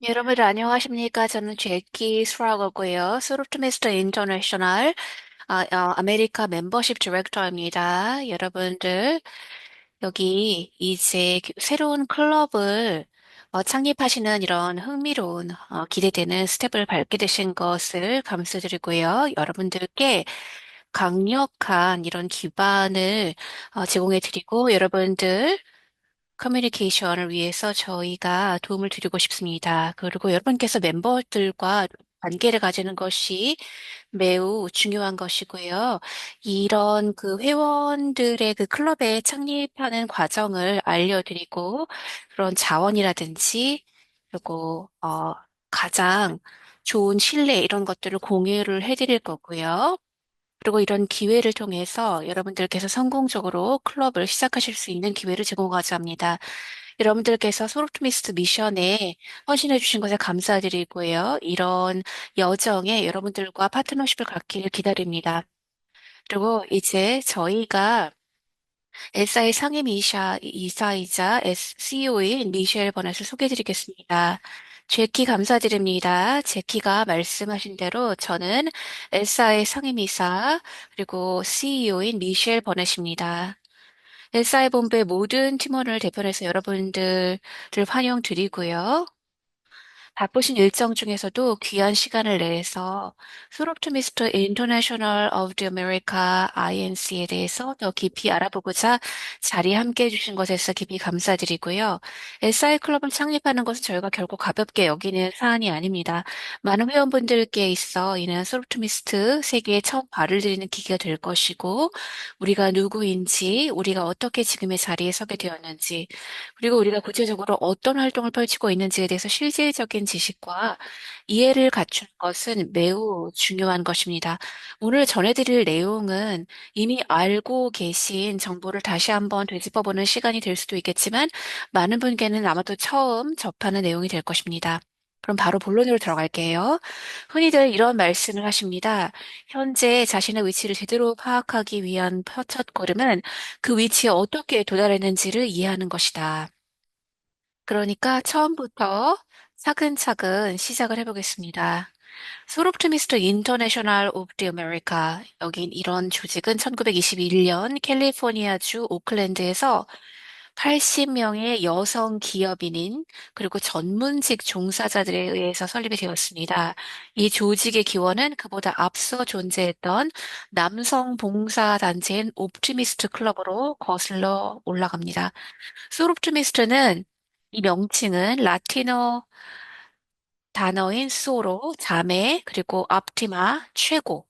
여러분 안녕하십니까? 저는 제키 스라거고요. 소프트미스터 인터내셔널 아메리카 멤버십 디렉터입니다. 여러분들 여기 이제 새로운 클럽을 창립하시는 이런 흥미로운 기대되는 스텝을 밟게 되신 것을 감사드리고요. 여러분들께 강력한 이런 기반을 제공해 드리고 여러분들 커뮤니케이션을 위해서 저희가 도움을 드리고 싶습니다. 그리고 여러분께서 멤버들과 관계를 가지는 것이 매우 중요한 것이고요. 이런 그 회원들의 그 클럽에 창립하는 과정을 알려드리고 그런 자원이라든지 그리고 가장 좋은 신뢰 이런 것들을 공유를 해드릴 거고요. 그리고 이런 기회를 통해서 여러분들께서 성공적으로 클럽을 시작하실 수 있는 기회를 제공하자 합니다. 여러분들께서 소르트미스트 미션에 헌신해 주신 것에 감사드리고요. 이런 여정에 여러분들과 파트너십을 갖기를 기다립니다. 그리고 이제 저희가 SI 이사이자 CEO인 미셸 버넷을 소개해 드리겠습니다. 제키 감사드립니다. 제키가 말씀하신 대로 저는 SI 상임이사 그리고 CEO인 미셸 버넷입니다. SI 본부의 모든 팀원을 대표해서 여러분들을 환영드리고요. 바쁘신 일정 중에서도 귀한 시간을 내서 소롭토미스터 인터내셔널 오브 더 아메리카 INC에 대해서 더 깊이 알아보고자 자리에 함께 해주신 것에서 깊이 감사드리고요. SI 클럽을 창립하는 것은 저희가 결코 가볍게 여기는 사안이 아닙니다. 많은 회원분들께 있어 이는 소롭토미스트 세계에 처음 발을 들이는 기회가 될 것이고 우리가 누구인지, 우리가 어떻게 지금의 자리에 서게 되었는지, 그리고 우리가 구체적으로 어떤 활동을 펼치고 있는지에 대해서 실질적인 지식과 이해를 갖추는 것은 매우 중요한 것입니다. 오늘 전해드릴 내용은 이미 알고 계신 정보를 다시 한번 되짚어보는 시간이 될 수도 있겠지만 많은 분께는 아마도 처음 접하는 내용이 될 것입니다. 그럼 바로 본론으로 들어갈게요. 흔히들 이런 말씀을 하십니다. 현재 자신의 위치를 제대로 파악하기 위한 첫 걸음은 그 위치에 어떻게 도달했는지를 이해하는 것이다. 그러니까 처음부터 차근차근 시작을 해보겠습니다. 소롭트미스트 인터내셔널 오브 디 아메리카. 여긴 이런 조직은 1921년 캘리포니아주 오클랜드에서 80명의 여성 기업인인 그리고 전문직 종사자들에 의해서 설립이 되었습니다. 이 조직의 기원은 그보다 앞서 존재했던 남성 봉사 단체인 옵티미스트 클럽으로 거슬러 올라갑니다. 소롭트미스트는 이 명칭은 라틴어 단어인 소로, 자매, 그리고 optima, 최고.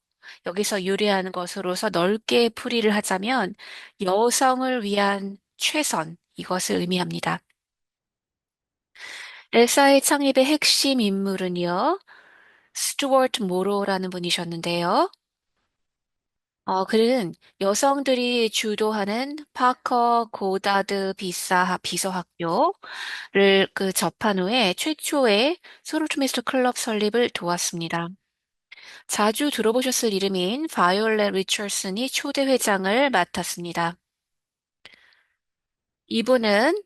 여기서 유래하는 것으로서 넓게 풀이를 하자면 여성을 위한 최선, 이것을 의미합니다. 엘사의 창립의 핵심 인물은요, 스튜어트 모로라는 분이셨는데요. 그는 여성들이 주도하는 파커 고다드 비서학교를 접한 후에 최초의 소르트미스트 클럽 설립을 도왔습니다. 자주 들어보셨을 이름인 바이올렛 리처슨이 초대 회장을 맡았습니다. 이분은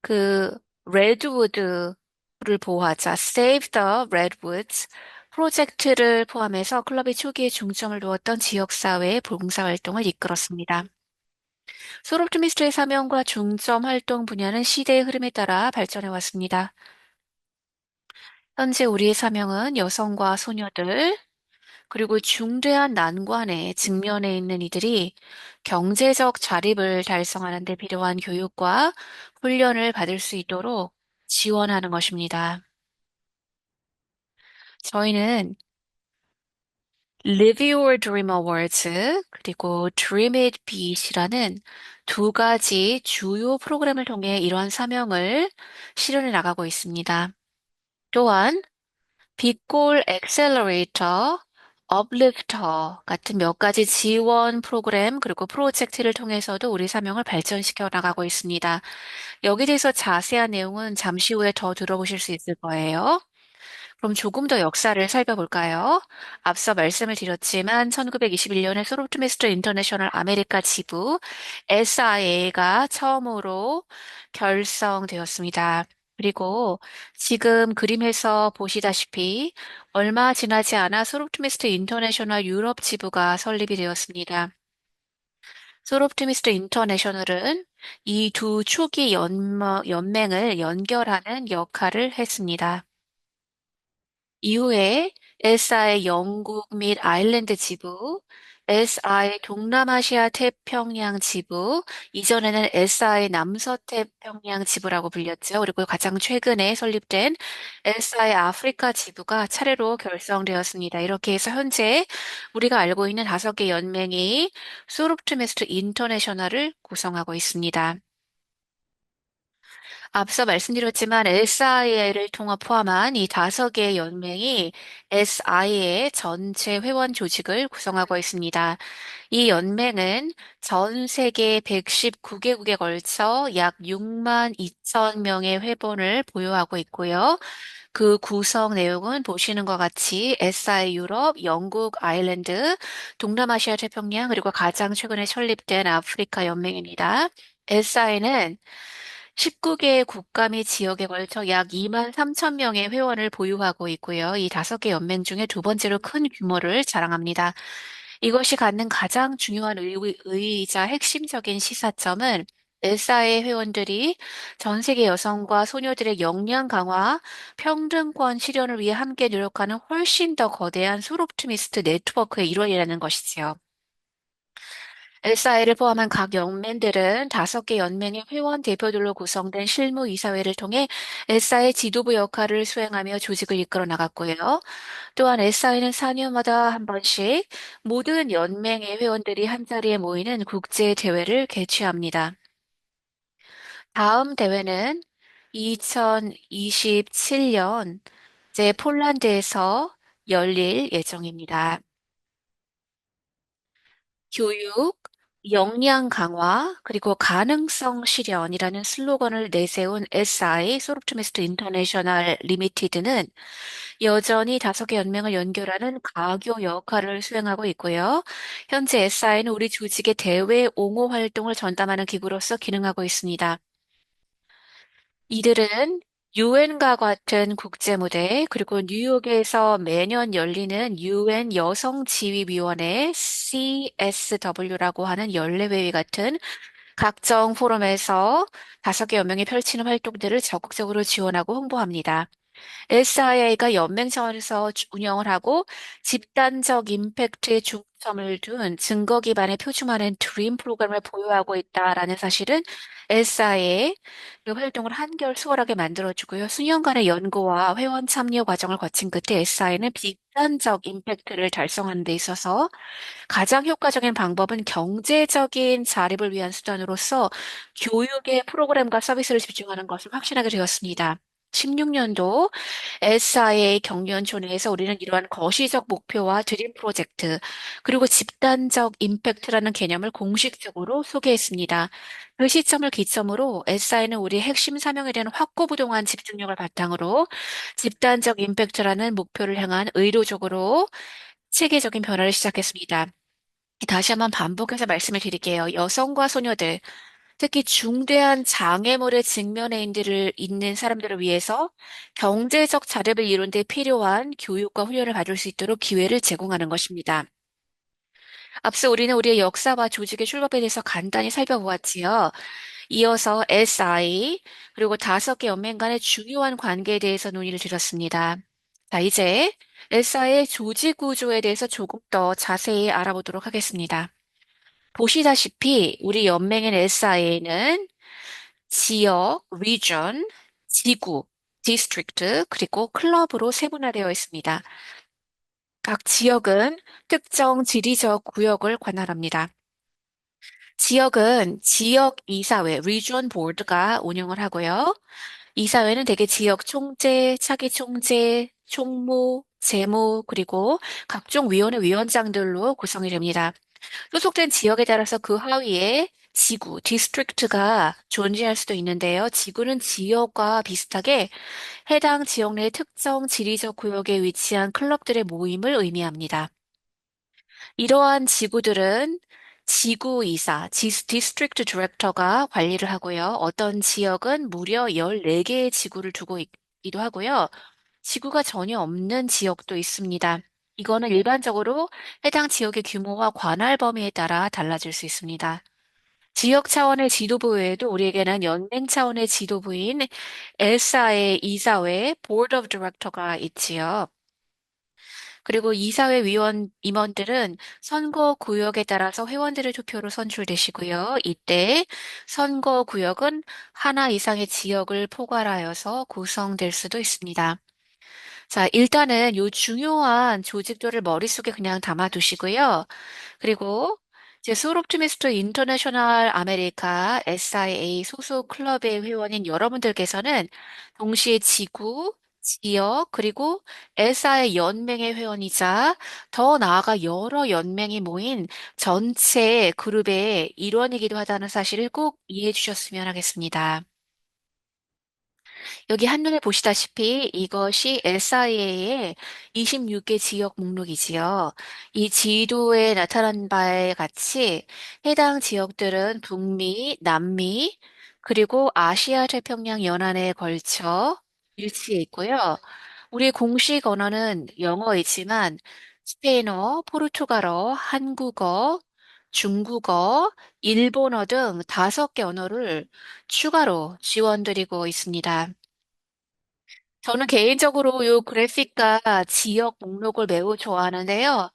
그 레드우드를 보호하자 Save the Redwoods 프로젝트를 포함해서 클럽의 초기에 중점을 두었던 지역사회의 봉사활동을 이끌었습니다. 소롭트미스트의 사명과 중점 활동 분야는 시대의 흐름에 따라 발전해 왔습니다. 현재 우리의 사명은 여성과 소녀들, 그리고 중대한 난관에 직면해 있는 이들이 경제적 자립을 달성하는 데 필요한 교육과 훈련을 받을 수 있도록 지원하는 것입니다. 저희는 Live Your Dream Awards 그리고 Dream It Beat이라는 두 가지 주요 프로그램을 통해 이러한 사명을 실현해 나가고 있습니다. 또한 빛골 엑셀러레이터, 업리프터 같은 몇 가지 지원 프로그램 그리고 프로젝트를 통해서도 우리 사명을 발전시켜 나가고 있습니다. 여기 대해서 자세한 내용은 잠시 후에 더 들어보실 수 있을 거예요. 그럼 조금 더 역사를 살펴볼까요? 앞서 말씀을 드렸지만 1921년에 소프트미스터 인터내셔널 아메리카 지부 SIA가 처음으로 결성되었습니다. 그리고 지금 그림에서 보시다시피 얼마 지나지 않아 소롭트미스트 인터내셔널 유럽 지부가 설립이 되었습니다. 소롭트미스트 인터내셔널은 이 두 초기 연맹을 연결하는 역할을 했습니다. 이후에 SI 영국 및 아일랜드 지부, SI 동남아시아 태평양 지부, 이전에는 SI 남서태평양 지부라고 불렸죠. 그리고 가장 최근에 설립된 SI 아프리카 지부가 차례로 결성되었습니다. 이렇게 해서 현재 우리가 알고 있는 5개 연맹이 소롭트메스트 인터내셔널을 구성하고 있습니다. 앞서 말씀드렸지만 SIA를 통합 포함한 이 5개의 연맹이 SIA 전체 회원 조직을 구성하고 있습니다. 이 연맹은 전 세계 119개국에 걸쳐 약 6만 2천 명의 회원을 보유하고 있고요. 그 구성 내용은 보시는 것 같이 SI 유럽, 영국, 아일랜드, 동남아시아 태평양, 그리고 가장 최근에 설립된 아프리카 연맹입니다. SI는 19개의 국가 및 지역에 걸쳐 약 2만 3천 명의 회원을 보유하고 있고요. 이 5개 연맹 중에 두 번째로 큰 규모를 자랑합니다. 이것이 갖는 가장 중요한 의의이자 핵심적인 시사점은 엘사의 회원들이 전 세계 여성과 소녀들의 역량 강화, 평등권 실현을 위해 함께 노력하는 훨씬 더 거대한 소롭트미스트 네트워크의 일원이라는 것이지요. 엘사이를 포함한 각 연맹들은 5개 연맹의 회원 대표들로 구성된 실무이사회를 통해 엘사의 지도부 역할을 수행하며 조직을 이끌어 나갔고요. 또한 SI는 4년마다 한 번씩 모든 연맹의 회원들이 한자리에 모이는 국제 대회를 개최합니다. 다음 대회는 2027년 제 폴란드에서 열릴 예정입니다. 교육, 역량 강화, 그리고 가능성 실현이라는 슬로건을 내세운 SI, 소프트미스트 인터내셔널 리미티드는 여전히 5개 연맹을 연결하는 가교 역할을 수행하고 있고요. 현재 SI는 우리 조직의 대외 옹호 활동을 전담하는 기구로서 기능하고 있습니다. 이들은 유엔과 같은 국제 무대, 그리고 뉴욕에서 매년 열리는 유엔 여성지휘위원회 CSW라고 하는 연례회의 같은 각종 포럼에서 5개 연맹이 펼치는 활동들을 적극적으로 지원하고 홍보합니다. SIA가 연맹 차원에서 운영을 하고 집단적 임팩트에 중점을 둔 증거 기반의 표준화된 드림 프로그램을 보유하고 있다라는 사실은 SIA의 활동을 한결 수월하게 만들어주고요. 수년간의 연구와 회원 참여 과정을 거친 끝에 SI는 집단적 임팩트를 달성하는 데 있어서 가장 효과적인 방법은 경제적인 자립을 위한 수단으로서 교육의 프로그램과 서비스를 집중하는 것을 확신하게 되었습니다. 16년도 SIA 경연촌에서 우리는 이러한 거시적 목표와 드림 프로젝트, 그리고 집단적 임팩트라는 개념을 공식적으로 소개했습니다. 그 시점을 기점으로 SI는 우리 핵심 사명에 대한 확고부동한 집중력을 바탕으로 집단적 임팩트라는 목표를 향한 의도적으로 체계적인 변화를 시작했습니다. 다시 한번 반복해서 말씀을 드릴게요. 여성과 소녀들, 특히 중대한 장애물에 직면해 있는 사람들을 위해서 경제적 자립을 이룬 데 필요한 교육과 훈련을 받을 수 있도록 기회를 제공하는 것입니다. 앞서 우리는 우리의 역사와 조직의 출발에 대해서 간단히 살펴보았지요. 이어서 SI, 그리고 5개 연맹 간의 중요한 관계에 대해서 논의를 드렸습니다. 자, 이제 SI의 조직 구조에 대해서 조금 더 자세히 알아보도록 하겠습니다. 보시다시피 우리 연맹인 SIA는 지역, region, 지구, district, 그리고 클럽으로 세분화되어 있습니다. 각 지역은 특정 지리적 구역을 관할합니다. 지역은 지역 이사회, region board가 운영을 하고요. 이사회는 대개 지역 총재, 차기 총재, 총무, 재무, 그리고 각종 위원회 위원장들로 구성이 됩니다. 소속된 지역에 따라서 그 하위에 지구, 디스트릭트가 존재할 수도 있는데요. 지구는 지역과 비슷하게 해당 지역 내 특정 지리적 구역에 위치한 클럽들의 모임을 의미합니다. 이러한 지구들은 지구이사, 디스트릭트 디렉터가 관리를 하고요. 어떤 지역은 무려 14개의 지구를 두고 있기도 하고요. 지구가 전혀 없는 지역도 있습니다. 이거는 일반적으로 해당 지역의 규모와 관할 범위에 따라 달라질 수 있습니다. 지역 차원의 지도부 외에도 우리에게는 연맹 차원의 지도부인 엘사의 이사회, Board of Director가 있지요. 그리고 이사회 임원들은 선거 구역에 따라서 회원들의 투표로 선출되시고요. 이때 선거 구역은 하나 이상의 지역을 포괄하여서 구성될 수도 있습니다. 자, 일단은 요 중요한 조직도를 머릿속에 그냥 담아두시고요. 그리고 이제 소롭트미스트 인터내셔널 아메리카 SIA 소속 클럽의 회원인 여러분들께서는 동시에 지구, 지역, 그리고 SI 연맹의 회원이자 더 나아가 여러 연맹이 모인 전체 그룹의 일원이기도 하다는 사실을 꼭 이해해 주셨으면 하겠습니다. 여기 한눈에 보시다시피 이것이 SIA의 26개 지역 목록이지요. 이 지도에 나타난 바에 같이 해당 지역들은 북미, 남미, 그리고 아시아 태평양 연안에 걸쳐 위치해 있고요. 우리의 공식 언어는 영어이지만 스페인어, 포르투갈어, 한국어, 중국어, 일본어 등 5개 언어를 추가로 지원드리고 있습니다. 저는 개인적으로 이 그래픽과 지역 목록을 매우 좋아하는데요.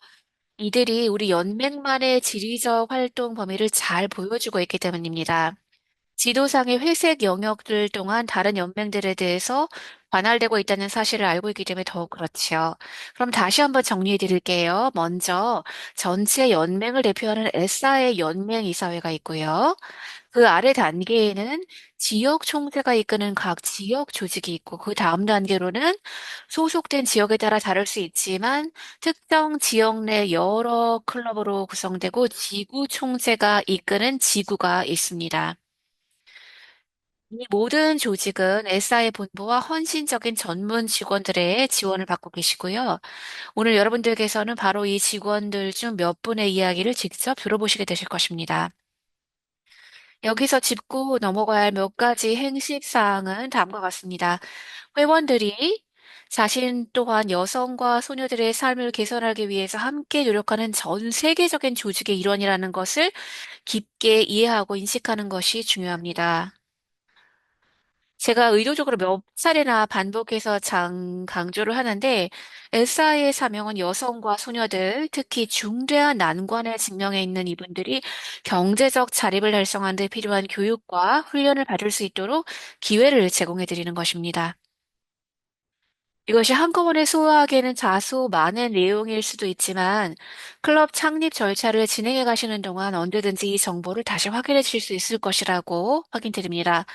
이들이 우리 연맹만의 지리적 활동 범위를 잘 보여주고 있기 때문입니다. 지도상의 회색 영역들 동안 다른 연맹들에 대해서 관할되고 있다는 사실을 알고 있기 때문에 더욱 그렇지요. 그럼 다시 한번 정리해 드릴게요. 먼저 전체 연맹을 대표하는 SI 연맹 이사회가 있고요. 그 아래 단계에는 지역 총재가 이끄는 각 지역 조직이 있고, 그 다음 단계로는 소속된 지역에 따라 다를 수 있지만, 특정 지역 내 여러 클럽으로 구성되고, 지구 총재가 이끄는 지구가 있습니다. 이 모든 조직은 SI 본부와 헌신적인 전문 직원들의 지원을 받고 계시고요. 오늘 여러분들께서는 바로 이 직원들 중 몇 분의 이야기를 직접 들어보시게 되실 것입니다. 여기서 짚고 넘어가야 할 몇 가지 행식 사항은 다음과 같습니다. 회원들이 자신 또한 여성과 소녀들의 삶을 개선하기 위해서 함께 노력하는 전 세계적인 조직의 일원이라는 것을 깊게 이해하고 인식하는 것이 중요합니다. 제가 의도적으로 몇 차례나 반복해서 강조를 하는데, SI의 사명은 여성과 소녀들, 특히 중대한 난관에 직면해 있는 이분들이 경제적 자립을 달성하는 데 필요한 교육과 훈련을 받을 수 있도록 기회를 제공해 드리는 것입니다. 이것이 한꺼번에 소화하기에는 다소 많은 내용일 수도 있지만, 클럽 창립 절차를 진행해 가시는 동안 언제든지 이 정보를 다시 확인해 주실 수 있을 것이라고 확인드립니다.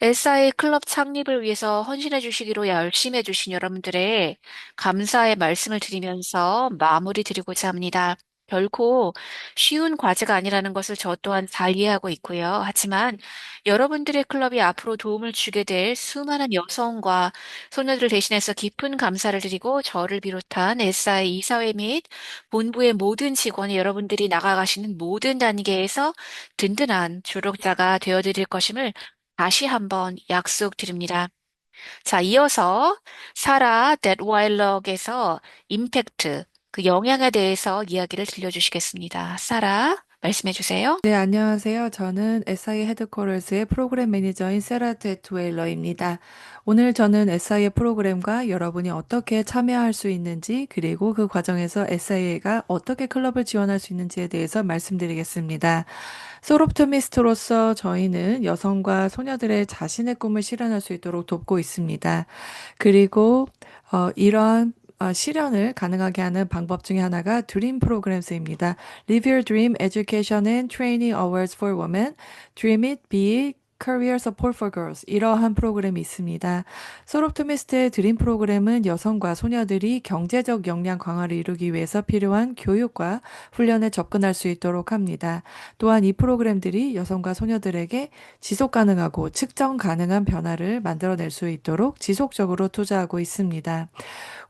SI 클럽 창립을 위해서 헌신해 주시기로 열심히 해주신 여러분들의 감사의 말씀을 드리면서 마무리 드리고자 합니다. 결코 쉬운 과제가 아니라는 것을 저 또한 잘 이해하고 있고요. 하지만 여러분들의 클럽이 앞으로 도움을 주게 될 수많은 여성과 소녀들을 대신해서 깊은 감사를 드리고 저를 비롯한 SI 이사회 및 본부의 모든 직원이 여러분들이 나아가시는 모든 단계에서 든든한 조력자가 되어드릴 것임을 다시 한번 약속드립니다. 자, 이어서 사라 detweiler에서 임팩트, 그 영향에 대해서 이야기를 들려주시겠습니다. 사라, 말씀해 주세요. 네, 안녕하세요. 저는 SI 헤드쿼터즈의 프로그램 매니저인 세라 테트웨일러입니다. 오늘 저는 SI의 프로그램과 여러분이 어떻게 참여할 수 있는지, 그리고 그 과정에서 SI가 어떻게 클럽을 지원할 수 있는지에 대해서 말씀드리겠습니다. 소롭토미스트로서 저희는 여성과 소녀들의 자신의 꿈을 실현할 수 있도록 돕고 있습니다. 그리고 이러한 실현을 가능하게 하는 방법 중에 하나가 드림 프로그램스입니다. Live Your Dream Education and Training Awards for Women, Dream It, Be It, Career Support for Girls 이러한 프로그램이 있습니다. 솔옵토미스트의 드림 프로그램은 여성과 소녀들이 경제적 역량 강화를 이루기 위해서 필요한 교육과 훈련에 접근할 수 있도록 합니다. 또한 이 프로그램들이 여성과 소녀들에게 지속 가능하고 측정 가능한 변화를 만들어낼 수 있도록 지속적으로 투자하고 있습니다.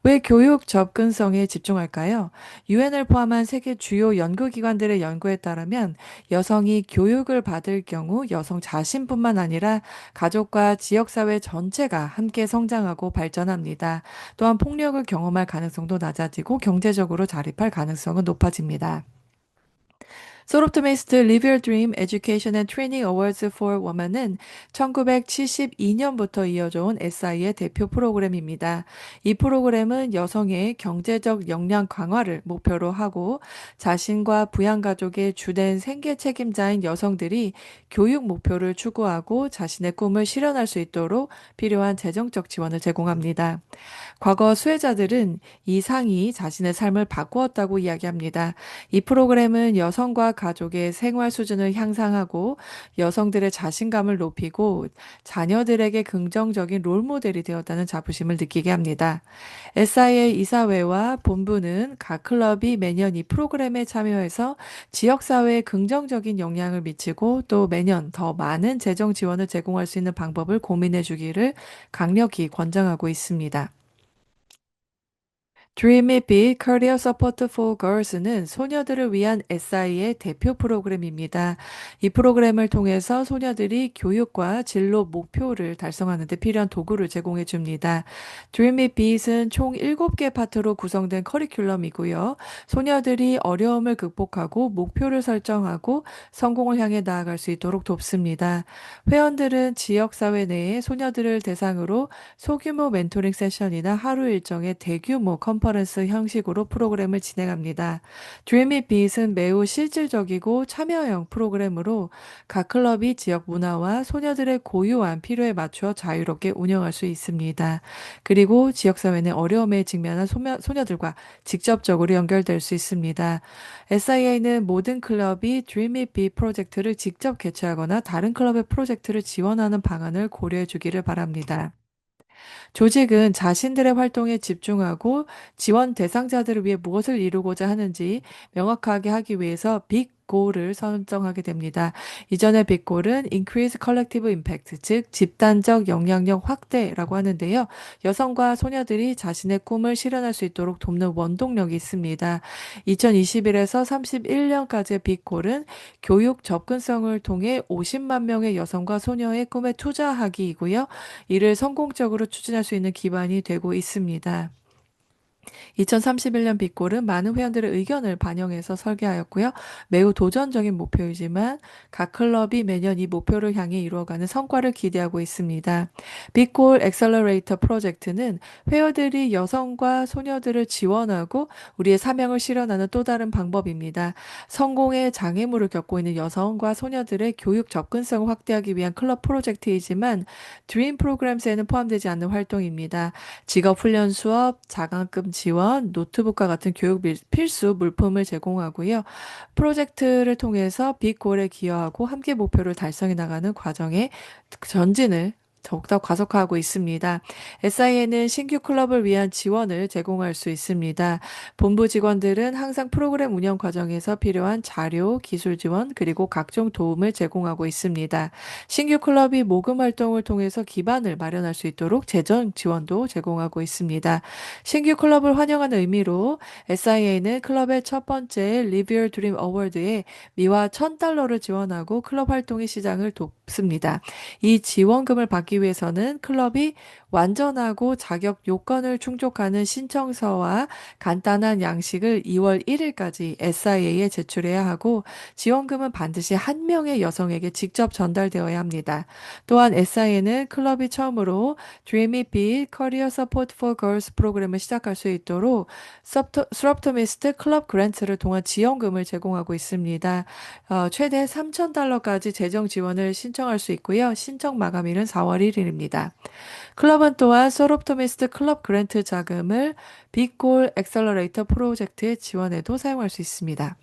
왜 교육 접근성에 집중할까요? 유엔을 포함한 세계 주요 연구기관들의 연구에 따르면 여성이 교육을 받을 경우 여성 자신뿐만 아니라 가족과 지역사회 전체가 함께 성장하고 발전합니다. 또한 폭력을 경험할 가능성도 낮아지고 경제적으로 자립할 가능성은 높아집니다. 소롭트미스트 Live Your Dream Education and Training Awards for Women은 1972년부터 이어져 온 SI의 대표 프로그램입니다. 이 프로그램은 여성의 경제적 역량 강화를 목표로 하고 자신과 부양가족의 주된 생계 책임자인 여성들이 교육 목표를 추구하고 자신의 꿈을 실현할 수 있도록 필요한 재정적 지원을 제공합니다. 과거 수혜자들은 이 상이 자신의 삶을 바꾸었다고 이야기합니다. 이 프로그램은 여성과 가족의 생활 수준을 향상하고 여성들의 자신감을 높이고 자녀들에게 긍정적인 롤모델이 되었다는 자부심을 느끼게 합니다. SIA 이사회와 본부는 각 클럽이 매년 이 프로그램에 참여해서 지역사회에 긍정적인 영향을 미치고 또 매년 더 많은 재정 지원을 제공할 수 있는 방법을 고민해 주기를 강력히 권장하고 있습니다. Dream It Big Career Support for Girls는 소녀들을 위한 SI의 대표 프로그램입니다. 이 프로그램을 통해서 소녀들이 교육과 진로 목표를 달성하는 데 필요한 도구를 제공해 줍니다. Dream It Big은 총 7개 파트로 구성된 커리큘럼이고요. 소녀들이 어려움을 극복하고 목표를 설정하고 성공을 향해 나아갈 수 있도록 돕습니다. 회원들은 지역사회 내에 소녀들을 대상으로 소규모 멘토링 세션이나 하루 일정의 대규모 컨퍼런스 형식으로 프로그램을 진행합니다. Dream It Bit은 매우 실질적이고 참여형 프로그램으로 각 클럽이 지역 문화와 소녀들의 고유한 필요에 맞추어 자유롭게 운영할 수 있습니다. 그리고 지역사회 내 어려움에 직면한 소녀들과 직접적으로 연결될 수 있습니다. SIA는 모든 클럽이 Dream It Big 프로젝트를 직접 개최하거나 다른 클럽의 프로젝트를 지원하는 방안을 고려해 주기를 바랍니다. 조직은 자신들의 활동에 집중하고 지원 대상자들을 위해 무엇을 이루고자 하는지 명확하게 하기 위해서 빅 골을 설정하게 됩니다. 이전의 빅골은 Increase Collective Impact, 즉 집단적 영향력 확대라고 하는데요. 여성과 소녀들이 자신의 꿈을 실현할 수 있도록 돕는 원동력이 있습니다. 2021에서 31년까지의 빅골은 교육 접근성을 통해 50만 명의 여성과 소녀의 꿈에 투자하기이고요. 이를 성공적으로 추진할 수 있는 기반이 되고 있습니다. 2031년 빅골은 많은 회원들의 의견을 반영해서 설계하였고요. 매우 도전적인 목표이지만 각 클럽이 매년 이 목표를 향해 이루어가는 성과를 기대하고 있습니다. 빅골 엑셀러레이터 프로젝트는 회원들이 여성과 소녀들을 지원하고 우리의 사명을 실현하는 또 다른 방법입니다. 성공의 장애물을 겪고 있는 여성과 소녀들의 교육 접근성을 확대하기 위한 클럽 프로젝트이지만 드림 프로그램스에는 포함되지 않는 활동입니다. 직업훈련 수업, 장학금 지원, 노트북과 같은 교육 필수 물품을 제공하고요. 프로젝트를 통해서 빅골에 기여하고 함께 목표를 달성해 나가는 과정에 전진을 더욱더 가속화하고 있습니다. SIN은 신규 클럽을 위한 지원을 제공할 수 있습니다. 본부 직원들은 항상 프로그램 운영 과정에서 필요한 자료, 기술 지원, 그리고 각종 도움을 제공하고 있습니다. 신규 클럽이 모금 활동을 통해서 기반을 마련할 수 있도록 재정 지원도 제공하고 있습니다. 신규 클럽을 환영하는 의미로 SIA는 클럽의 첫 번째 Live Your Dream 어워드에 미화 $1,000를 지원하고 클럽 활동의 시장을 돕습니다. 이 지원금을 받기 위해서는 클럽이 완전하고 자격 요건을 충족하는 신청서와 간단한 양식을 2월 1일까지 SIA에 제출해야 하고 지원금은 반드시 한 명의 여성에게 직접 전달되어야 합니다. 또한 SIA는 클럽이 처음으로 Dream It Big Career Support for Girls 프로그램을 시작할 수 있도록 스럽토미스트 클럽 그랜트를 통한 지원금을 제공하고 있습니다. 최대 $3,000까지 재정 지원을 신청할 수 있고요. 신청 마감일은 4월 1일입니다. 클럽은 또한 소롭토미스트 클럽 그랜트 자금을 빅골 엑셀러레이터 프로젝트의 지원에도 사용할 수 있습니다.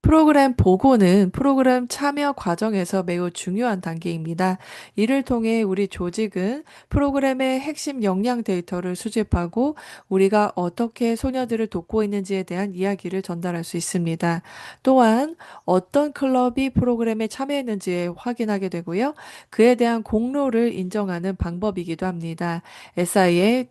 프로그램 보고는 프로그램 참여 과정에서 매우 중요한 단계입니다. 이를 통해 우리 조직은 프로그램의 핵심 역량 데이터를 수집하고 우리가 어떻게 소녀들을 돕고 있는지에 대한 이야기를 전달할 수 있습니다. 또한 어떤 클럽이 프로그램에 참여했는지 확인하게 되고요. 그에 대한 공로를 인정하는 방법이기도 합니다. SI의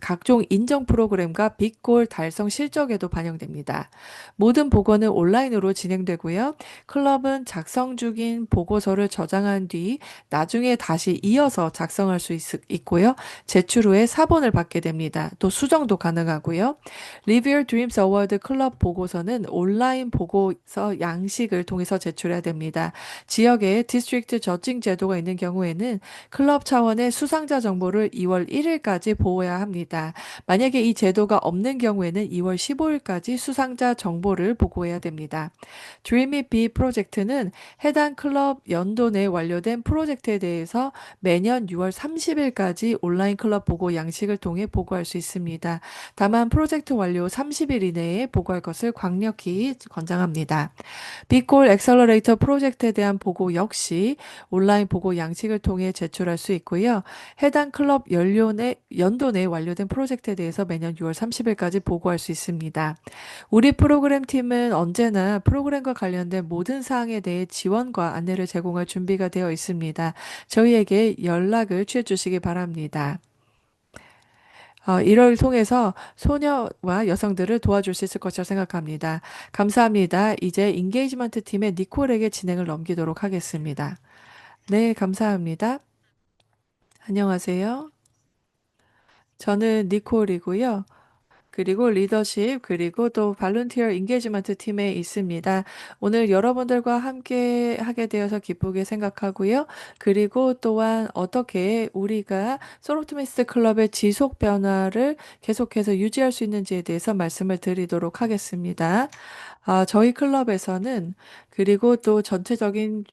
각종 인정 프로그램과 빅골 달성 실적에도 반영됩니다. 모든 보고는 온라인으로 진행되고요. 클럽은 작성 중인 보고서를 저장한 뒤 나중에 다시 이어서 작성할 수 있고요. 제출 후에 사본을 받게 됩니다. 또 수정도 가능하고요. Live Your Dreams Award 클럽 보고서는 온라인 보고서 양식을 통해서 제출해야 됩니다. 지역에 디스트릭트 저징 제도가 있는 경우에는 클럽 차원의 수상자 정보를 2월 1일까지 보호해야 합니다. 만약에 이 제도가 없는 경우에는 2월 15일까지 수상자 정보를 보고해야 됩니다. Dreamy Bee 프로젝트는 해당 클럽 연도 내 완료된 프로젝트에 대해서 매년 6월 30일까지 온라인 클럽 보고 양식을 통해 보고할 수 있습니다. 다만 프로젝트 완료 30일 이내에 보고할 것을 강력히 권장합니다. 빅골 엑셀러레이터 프로젝트에 대한 보고 역시 온라인 보고 양식을 통해 제출할 수 있고요. 해당 클럽 연도 내 완료된 프로젝트에 대해서 매년 6월 30일까지 보고할 수 있습니다. 우리 프로그램 팀은 언제나 프로그램과 관련된 모든 사항에 대해 지원과 안내를 제공할 준비가 되어 있습니다. 저희에게 연락을 취해 주시기 바랍니다. 이를 통해서 소녀와 여성들을 도와줄 수 있을 것이라 생각합니다. 감사합니다. 이제 인게이지먼트 팀의 니콜에게 진행을 넘기도록 하겠습니다. 네, 감사합니다. 안녕하세요. 저는 니콜이고요. 그리고 리더십, 그리고 또 발런티어 인게이지먼트 팀에 있습니다. 오늘 여러분들과 함께 하게 되어서 기쁘게 생각하고요. 그리고 또한 어떻게 우리가 솔옵티미스트 클럽의 지속 변화를 계속해서 유지할 수 있는지에 대해서 말씀을 드리도록 하겠습니다. 저희 클럽에서는 그리고 또 전체적인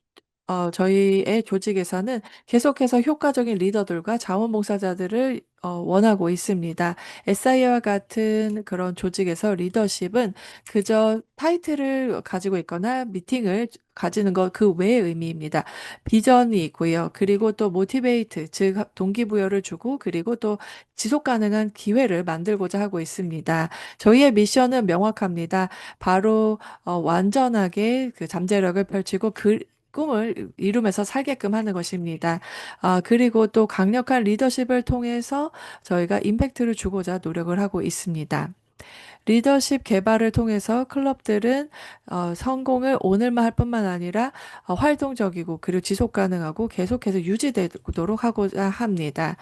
저희의 조직에서는 계속해서 효과적인 리더들과 자원봉사자들을 원하고 있습니다. SI와 같은 그런 조직에서 리더십은 그저 타이틀을 가지고 있거나 미팅을 가지는 것 그 외의 의미입니다. 비전이 있고요. 그리고 또 모티베이트, 즉 동기부여를 주고 그리고 또 지속 가능한 기회를 만들고자 하고 있습니다. 저희의 미션은 명확합니다. 바로 완전하게 그 잠재력을 펼치고 꿈을 이루면서 살게끔 하는 것입니다. 그리고 또 강력한 리더십을 통해서 저희가 임팩트를 주고자 노력을 하고 있습니다. 리더십 개발을 통해서 클럽들은 성공을 오늘만 할 뿐만 아니라 활동적이고 그리고 지속 가능하고 계속해서 유지되도록 하고자 합니다.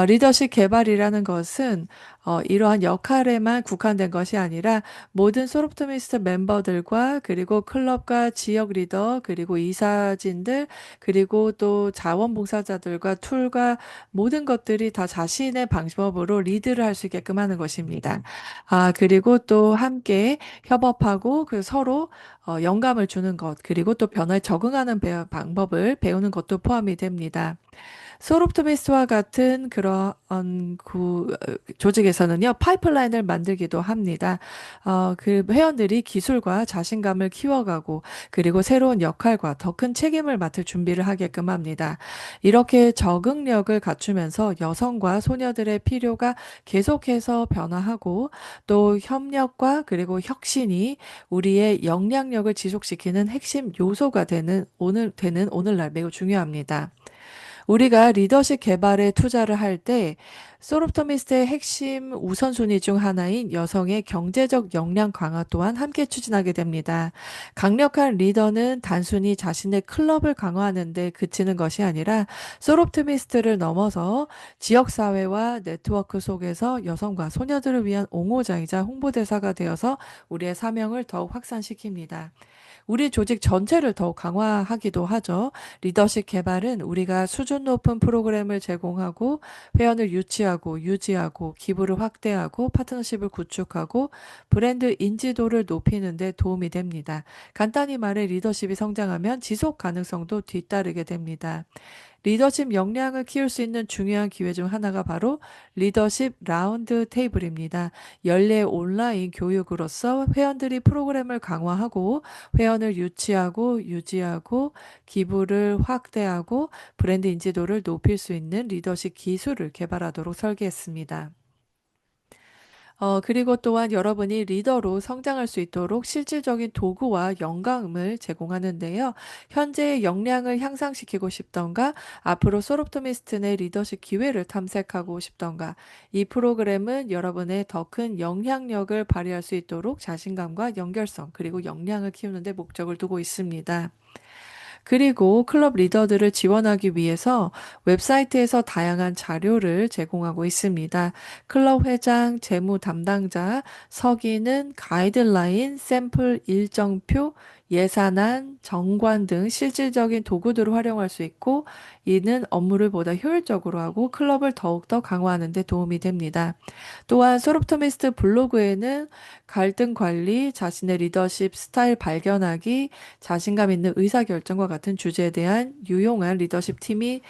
리더십 개발이라는 것은 이러한 역할에만 국한된 것이 아니라 모든 솔옵티미스트 멤버들과 그리고 클럽과 지역 리더 그리고 이사진들 그리고 또 자원봉사자들과 툴과 모든 것들이 다 자신의 방법으로 리드를 할 수 있게끔 하는 것입니다. 그리고 또 함께 협업하고 그 서로 영감을 주는 것 그리고 또 변화에 적응하는 방법을 배우는 것도 포함이 됩니다. 소롭토미스트와 같은 그런 조직에서는요, 파이프라인을 만들기도 합니다. 그 회원들이 기술과 자신감을 키워가고, 그리고 새로운 역할과 더 큰 책임을 맡을 준비를 하게끔 합니다. 이렇게 적응력을 갖추면서 여성과 소녀들의 필요가 계속해서 변화하고, 또 협력과 그리고 혁신이 우리의 역량력을 지속시키는 핵심 요소가 되는 오늘날 매우 중요합니다. 우리가 리더십 개발에 투자를 할 때 솔옵토미스트의 핵심 우선순위 중 하나인 여성의 경제적 역량 강화 또한 함께 추진하게 됩니다. 강력한 리더는 단순히 자신의 클럽을 강화하는 데 그치는 것이 아니라 솔옵토미스트를 넘어서 지역사회와 네트워크 속에서 여성과 소녀들을 위한 옹호자이자 홍보대사가 되어서 우리의 사명을 더욱 확산시킵니다. 우리 조직 전체를 더욱 강화하기도 하죠. 리더십 개발은 우리가 수준 높은 프로그램을 제공하고 회원을 유치하고 유지하고 기부를 확대하고 파트너십을 구축하고 브랜드 인지도를 높이는 데 도움이 됩니다. 간단히 말해 리더십이 성장하면 지속 가능성도 뒤따르게 됩니다. 리더십 역량을 키울 수 있는 중요한 기회 중 하나가 바로 리더십 라운드 테이블입니다. 연례 온라인 교육으로서 회원들이 프로그램을 강화하고 회원을 유치하고 유지하고 기부를 확대하고 브랜드 인지도를 높일 수 있는 리더십 기술을 개발하도록 설계했습니다. 그리고 또한 여러분이 리더로 성장할 수 있도록 실질적인 도구와 영감을 제공하는데요. 현재의 역량을 향상시키고 싶던가, 앞으로 소롭토미스트 내 리더십 기회를 탐색하고 싶던가, 이 프로그램은 여러분의 더 큰 영향력을 발휘할 수 있도록 자신감과 연결성, 그리고 역량을 키우는 데 목적을 두고 있습니다. 그리고 클럽 리더들을 지원하기 위해서 웹사이트에서 다양한 자료를 제공하고 있습니다. 클럽 회장, 재무 담당자, 서기는 가이드라인, 샘플 일정표, 예산안, 정관 등 실질적인 도구들을 활용할 수 있고, 이는 업무를 보다 효율적으로 하고 클럽을 더욱더 강화하는 데 도움이 됩니다. 또한 소롭토미스트 블로그에는 갈등 관리, 자신의 리더십 스타일 발견하기, 자신감 있는 의사결정과 같은 주제에 대한 유용한 리더십 팁이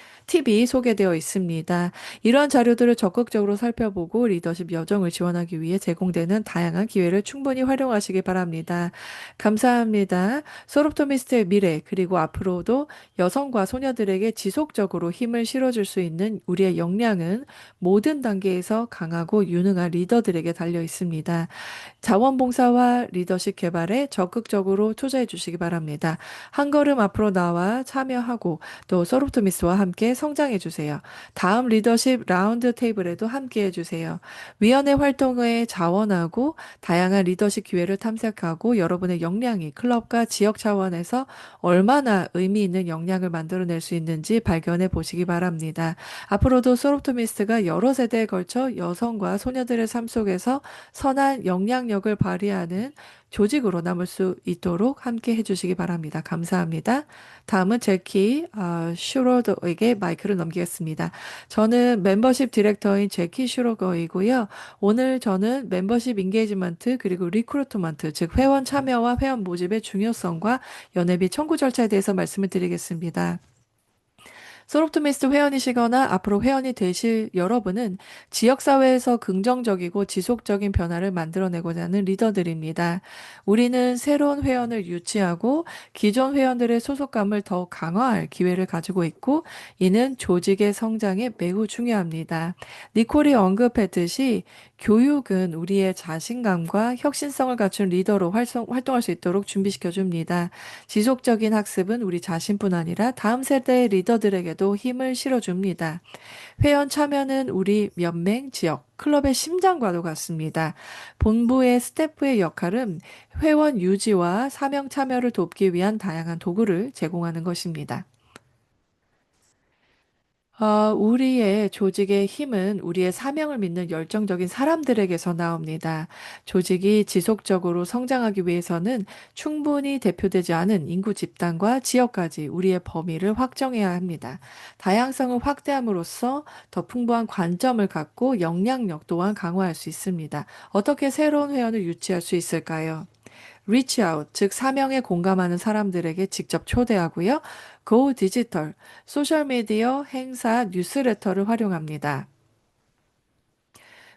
소개되어 있습니다. 이러한 자료들을 적극적으로 살펴보고 리더십 여정을 지원하기 위해 제공되는 다양한 기회를 충분히 활용하시기 바랍니다. 감사합니다. 소롭토미스트의 미래, 그리고 앞으로도 여성과 소녀들에게 지속적으로 힘을 실어줄 수 있는 우리의 역량은 모든 단계에서 강하고 유능한 리더들에게 달려 있습니다. 자원봉사와 리더십 개발에 적극적으로 투자해 주시기 바랍니다. 한 걸음 앞으로 나와 참여하고 또 소롭토미스와 함께 성장해 주세요. 다음 리더십 라운드 테이블에도 함께 해주세요. 위원회 활동에 자원하고 다양한 리더십 기회를 탐색하고 여러분의 역량이 클럽과 지역 차원에서 얼마나 의미 있는 역량을 만들어낼 수 있는지 발견해 보시기 바랍니다. 앞으로도 소롭토미스트가 여러 세대에 걸쳐 여성과 소녀들의 삶 속에서 선한 영향력을 발휘하는 조직으로 남을 수 있도록 함께 해주시기 바랍니다. 감사합니다. 다음은 제키 슈로더에게 마이크를 넘기겠습니다. 저는 멤버십 디렉터인 제키 슈로거이고요. 오늘 저는 멤버십 인게이지먼트 그리고 리크루트먼트, 즉 회원 참여와 회원 모집의 중요성과 연회비 청구 절차에 대해서 말씀을 드리겠습니다. 소롭토미스트 회원이시거나 앞으로 회원이 되실 여러분은 지역사회에서 긍정적이고 지속적인 변화를 만들어내고자 하는 리더들입니다. 우리는 새로운 회원을 유치하고 기존 회원들의 소속감을 더욱 강화할 기회를 가지고 있고, 이는 조직의 성장에 매우 중요합니다. 니콜이 언급했듯이 교육은 우리의 자신감과 혁신성을 갖춘 리더로 활동할 수 있도록 준비시켜 줍니다. 지속적인 학습은 우리 자신뿐 아니라 다음 세대의 리더들에게도 힘을 실어줍니다. 회원 참여는 우리 연맹, 지역, 클럽의 심장과도 같습니다. 본부의 스태프의 역할은 회원 유지와 사명 참여를 돕기 위한 다양한 도구를 제공하는 것입니다. 우리의 조직의 힘은 우리의 사명을 믿는 열정적인 사람들에게서 나옵니다. 조직이 지속적으로 성장하기 위해서는 충분히 대표되지 않은 인구 집단과 지역까지 우리의 범위를 확정해야 합니다. 다양성을 확대함으로써 더 풍부한 관점을 갖고 영향력 또한 강화할 수 있습니다. 어떻게 새로운 회원을 유치할 수 있을까요? reach out, 즉 사명에 공감하는 사람들에게 직접 초대하고요. go 디지털, 소셜미디어, 행사, 뉴스레터를 활용합니다.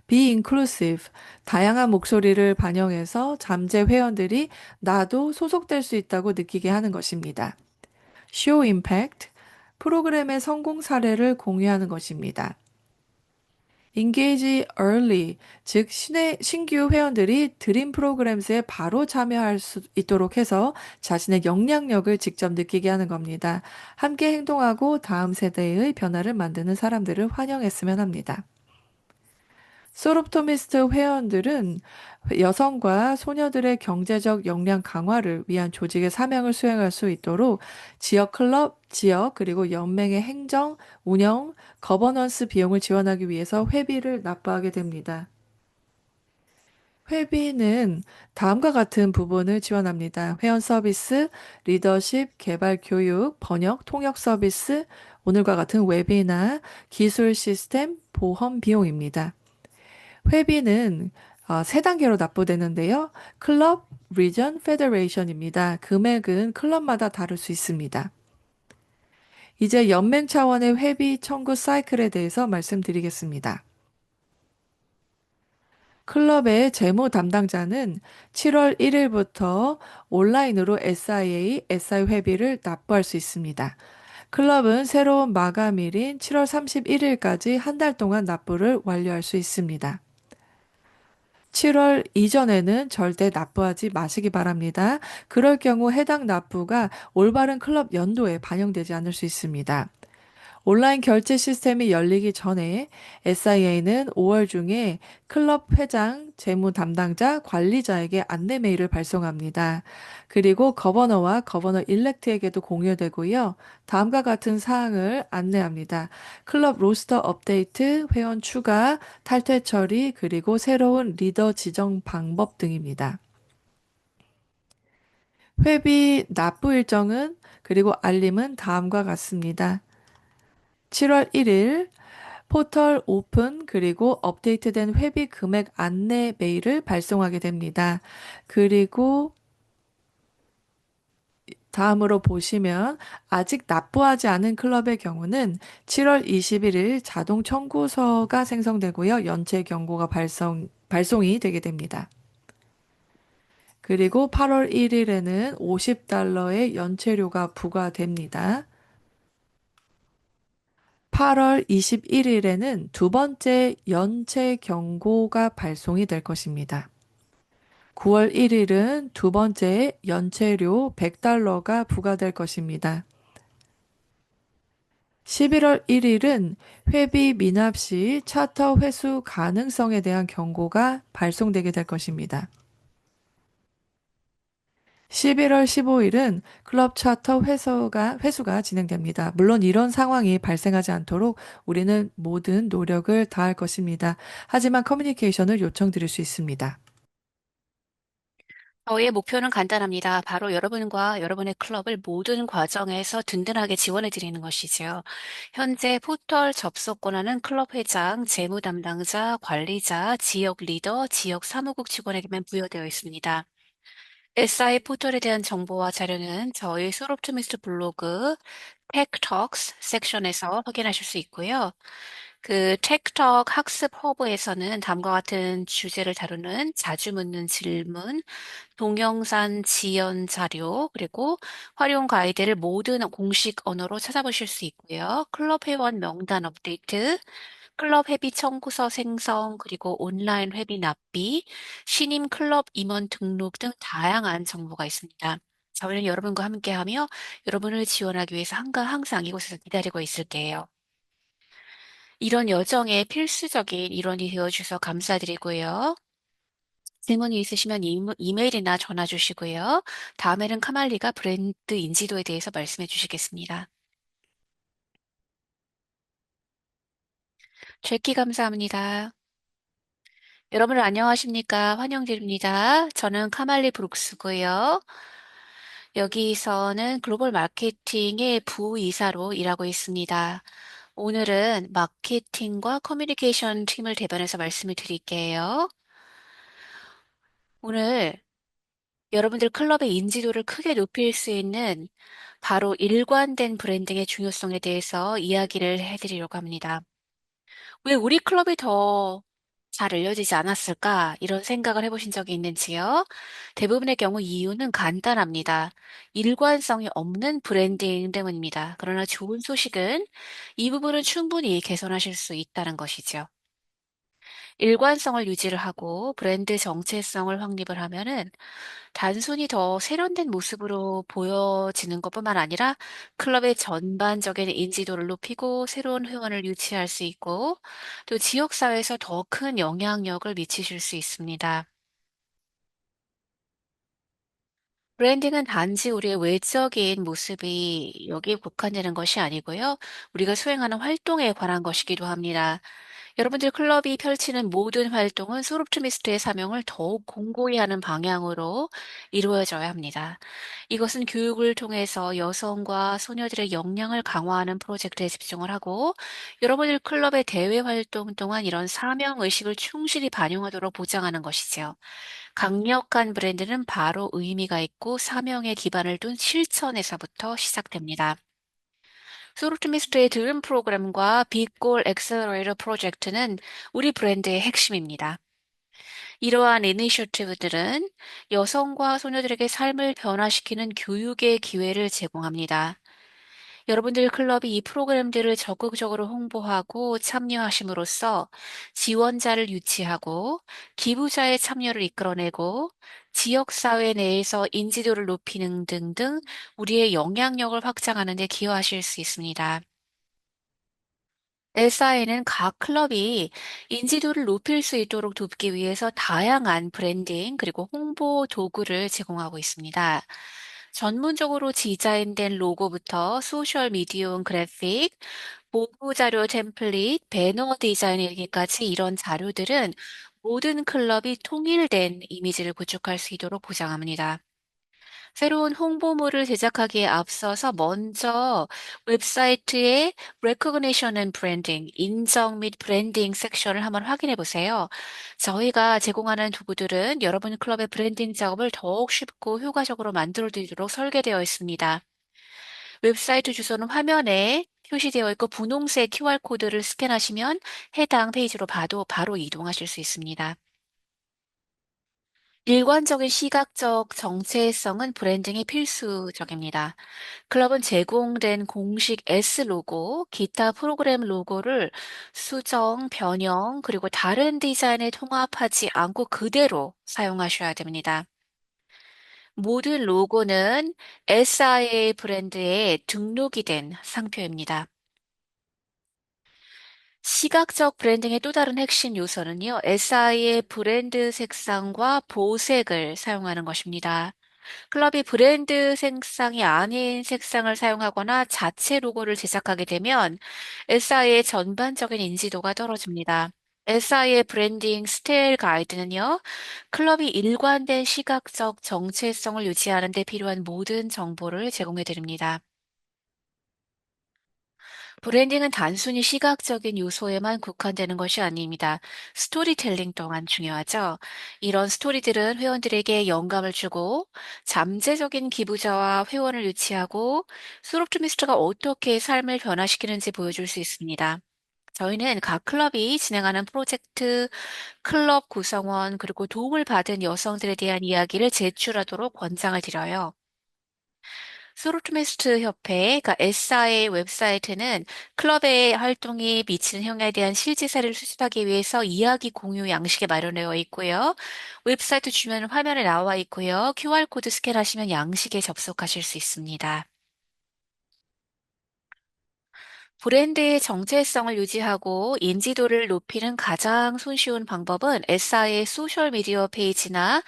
be inclusive, 다양한 목소리를 반영해서 잠재 회원들이 나도 소속될 수 있다고 느끼게 하는 것입니다. show impact, 프로그램의 성공 사례를 공유하는 것입니다. engage early, 즉 신규 회원들이 드림 프로그램스에 바로 참여할 수 있도록 해서 자신의 영향력을 직접 느끼게 하는 겁니다. 함께 행동하고 다음 세대의 변화를 만드는 사람들을 환영했으면 합니다. 소롭토미스트 회원들은 여성과 소녀들의 경제적 역량 강화를 위한 조직의 사명을 수행할 수 있도록 지역 클럽, 지역 그리고 연맹의 행정, 운영, 거버넌스 비용을 지원하기 위해서 회비를 납부하게 됩니다. 회비는 다음과 같은 부분을 지원합니다. 회원 서비스, 리더십, 개발 교육, 번역, 통역 서비스, 오늘과 같은 웨비나 기술 시스템, 보험 비용입니다. 회비는 세 단계로 납부되는데요. 클럽, 리전, 페더레이션입니다. 금액은 클럽마다 다를 수 있습니다. 이제 연맹 차원의 회비 청구 사이클에 대해서 말씀드리겠습니다. 클럽의 재무 담당자는 7월 1일부터 온라인으로 SI 회비를 납부할 수 있습니다. 클럽은 새로운 마감일인 7월 31일까지 한 달 동안 납부를 완료할 수 있습니다. 7월 이전에는 절대 납부하지 마시기 바랍니다. 그럴 경우 해당 납부가 올바른 클럽 연도에 반영되지 않을 수 있습니다. 온라인 결제 시스템이 열리기 전에 SIA는 5월 중에 클럽 회장, 재무 담당자, 관리자에게 안내 메일을 발송합니다. 그리고 거버너와 거버너 일렉트에게도 공유되고요. 다음과 같은 사항을 안내합니다. 클럽 로스터 업데이트, 회원 추가, 탈퇴 처리, 그리고 새로운 리더 지정 방법 등입니다. 회비 납부 일정은 그리고 알림은 다음과 같습니다. 7월 1일 포털 오픈 그리고 업데이트된 회비 금액 안내 메일을 발송하게 됩니다. 그리고 다음으로 보시면 아직 납부하지 않은 클럽의 경우는 7월 21일 자동 청구서가 생성되고요. 연체 경고가 발송이 되게 됩니다. 그리고 8월 1일에는 $50의 연체료가 부과됩니다. 8월 21일에는 두 번째 연체 경고가 발송이 될 것입니다. 9월 1일은 두 번째 연체료 $100가 부과될 것입니다. 11월 1일은 회비 미납 시 차터 회수 가능성에 대한 경고가 발송되게 될 것입니다. 11월 15일은 클럽 차터 회수가 진행됩니다. 물론 이런 상황이 발생하지 않도록 우리는 모든 노력을 다할 것입니다. 하지만 커뮤니케이션을 요청드릴 수 있습니다. 저희의 목표는 간단합니다. 바로 여러분과 여러분의 클럽을 모든 과정에서 든든하게 지원해 드리는 것이지요. 현재 포털 접속 권한은 클럽 회장, 재무 담당자, 관리자, 지역 리더, 지역 사무국 직원에게만 부여되어 있습니다. SI 포털에 대한 정보와 자료는 저희 솔옵트미스트 블로그 텍톡스 섹션에서 확인하실 수 있고요. 그 텍톡 학습 허브에서는 다음과 같은 주제를 다루는 자주 묻는 질문, 동영상 지연 자료, 그리고 활용 가이드를 모든 공식 언어로 찾아보실 수 있고요. 클럽 회원 명단 업데이트, 클럽 회비 청구서 생성, 그리고 온라인 회비 납비, 신임 클럽 임원 등록 등 다양한 정보가 있습니다. 저희는 여러분과 함께하며 여러분을 지원하기 위해서 항상 이곳에서 기다리고 있을게요. 이런 여정에 필수적인 일원이 되어주셔서 감사드리고요. 질문이 있으시면 이메일이나 전화 주시고요. 다음에는 카말리가 브랜드 인지도에 대해서 말씀해 주시겠습니다. 제키 감사합니다. 여러분 안녕하십니까? 환영드립니다. 저는 카말리 브룩스고요. 여기서는 글로벌 마케팅의 부이사로 일하고 있습니다. 오늘은 마케팅과 커뮤니케이션 팀을 대변해서 말씀을 드릴게요. 오늘 여러분들 클럽의 인지도를 크게 높일 수 있는 바로 일관된 브랜딩의 중요성에 대해서 이야기를 해드리려고 합니다. 왜 우리 클럽이 더 잘 알려지지 않았을까? 이런 생각을 해보신 적이 있는지요? 대부분의 경우 이유는 간단합니다. 일관성이 없는 브랜딩 때문입니다. 그러나 좋은 소식은 이 부분은 충분히 개선하실 수 있다는 것이죠. 일관성을 유지를 하고 브랜드 정체성을 확립을 하면은 단순히 더 세련된 모습으로 보여지는 것뿐만 아니라 클럽의 전반적인 인지도를 높이고 새로운 회원을 유치할 수 있고 또 지역사회에서 더 큰 영향력을 미치실 수 있습니다. 브랜딩은 단지 우리의 외적인 모습이 여기에 국한되는 것이 아니고요. 우리가 수행하는 활동에 관한 것이기도 합니다. 여러분들 클럽이 펼치는 모든 활동은 소롭트미스트의 사명을 더욱 공고히 하는 방향으로 이루어져야 합니다. 이것은 교육을 통해서 여성과 소녀들의 역량을 강화하는 프로젝트에 집중을 하고 여러분들 클럽의 대외 활동 동안 이런 사명 의식을 충실히 반영하도록 보장하는 것이지요. 강력한 브랜드는 바로 의미가 있고 사명에 기반을 둔 실천에서부터 시작됩니다. 소르트미스트의 드림 프로그램과 빅골 엑셀러레이터 프로젝트는 우리 브랜드의 핵심입니다. 이러한 이니셔티브들은 여성과 소녀들에게 삶을 변화시키는 교육의 기회를 제공합니다. 여러분들 클럽이 이 프로그램들을 적극적으로 홍보하고 참여하심으로써 지원자를 유치하고 기부자의 참여를 이끌어내고 지역사회 내에서 인지도를 높이는 등등 우리의 영향력을 확장하는 데 기여하실 수 있습니다. SI는 각 클럽이 인지도를 높일 수 있도록 돕기 위해서 다양한 브랜딩 그리고 홍보 도구를 제공하고 있습니다. 전문적으로 디자인된 로고부터 소셜 미디어 그래픽, 보고자료 템플릿, 배너 디자인 일기까지 이런 자료들은 모든 클럽이 통일된 이미지를 구축할 수 있도록 보장합니다. 새로운 홍보물을 제작하기에 앞서서 먼저 웹사이트의 Recognition and Branding, 인정 및 브랜딩 섹션을 한번 확인해 보세요. 저희가 제공하는 도구들은 여러분 클럽의 브랜딩 작업을 더욱 쉽고 효과적으로 만들어 드리도록 설계되어 있습니다. 웹사이트 주소는 화면에 표시되어 있고 분홍색 QR코드를 스캔하시면 해당 페이지로 바로 이동하실 수 있습니다. 일관적인 시각적 정체성은 브랜딩이 필수적입니다. 클럽은 제공된 공식 S 로고, 기타 프로그램 로고를 수정, 변형, 그리고 다른 디자인에 통합하지 않고 그대로 사용하셔야 됩니다. 모든 로고는 SIA 브랜드에 등록이 된 상표입니다. 시각적 브랜딩의 또 다른 핵심 요소는요, SI의 브랜드 색상과 보색을 사용하는 것입니다. 클럽이 브랜드 색상이 아닌 색상을 사용하거나 자체 로고를 제작하게 되면 SI의 전반적인 인지도가 떨어집니다. SI의 브랜딩 스타일 가이드는요, 클럽이 일관된 시각적 정체성을 유지하는 데 필요한 모든 정보를 제공해 드립니다. 브랜딩은 단순히 시각적인 요소에만 국한되는 것이 아닙니다. 스토리텔링 또한 중요하죠. 이런 스토리들은 회원들에게 영감을 주고 잠재적인 기부자와 회원을 유치하고 소롭트미스트가 어떻게 삶을 변화시키는지 보여줄 수 있습니다. 저희는 각 클럽이 진행하는 프로젝트, 클럽 구성원, 그리고 도움을 받은 여성들에 대한 이야기를 제출하도록 권장을 드려요. 소르트미스트 협회, 그러니까 SIA 웹사이트는 클럽의 활동이 미치는 영향에 대한 실제 사례를 수집하기 위해서 이야기 공유 양식에 마련되어 있고요. 웹사이트 주변 화면에 나와 있고요. QR코드 스캔하시면 양식에 접속하실 수 있습니다. 브랜드의 정체성을 유지하고 인지도를 높이는 가장 손쉬운 방법은 SI의 소셜미디어 페이지나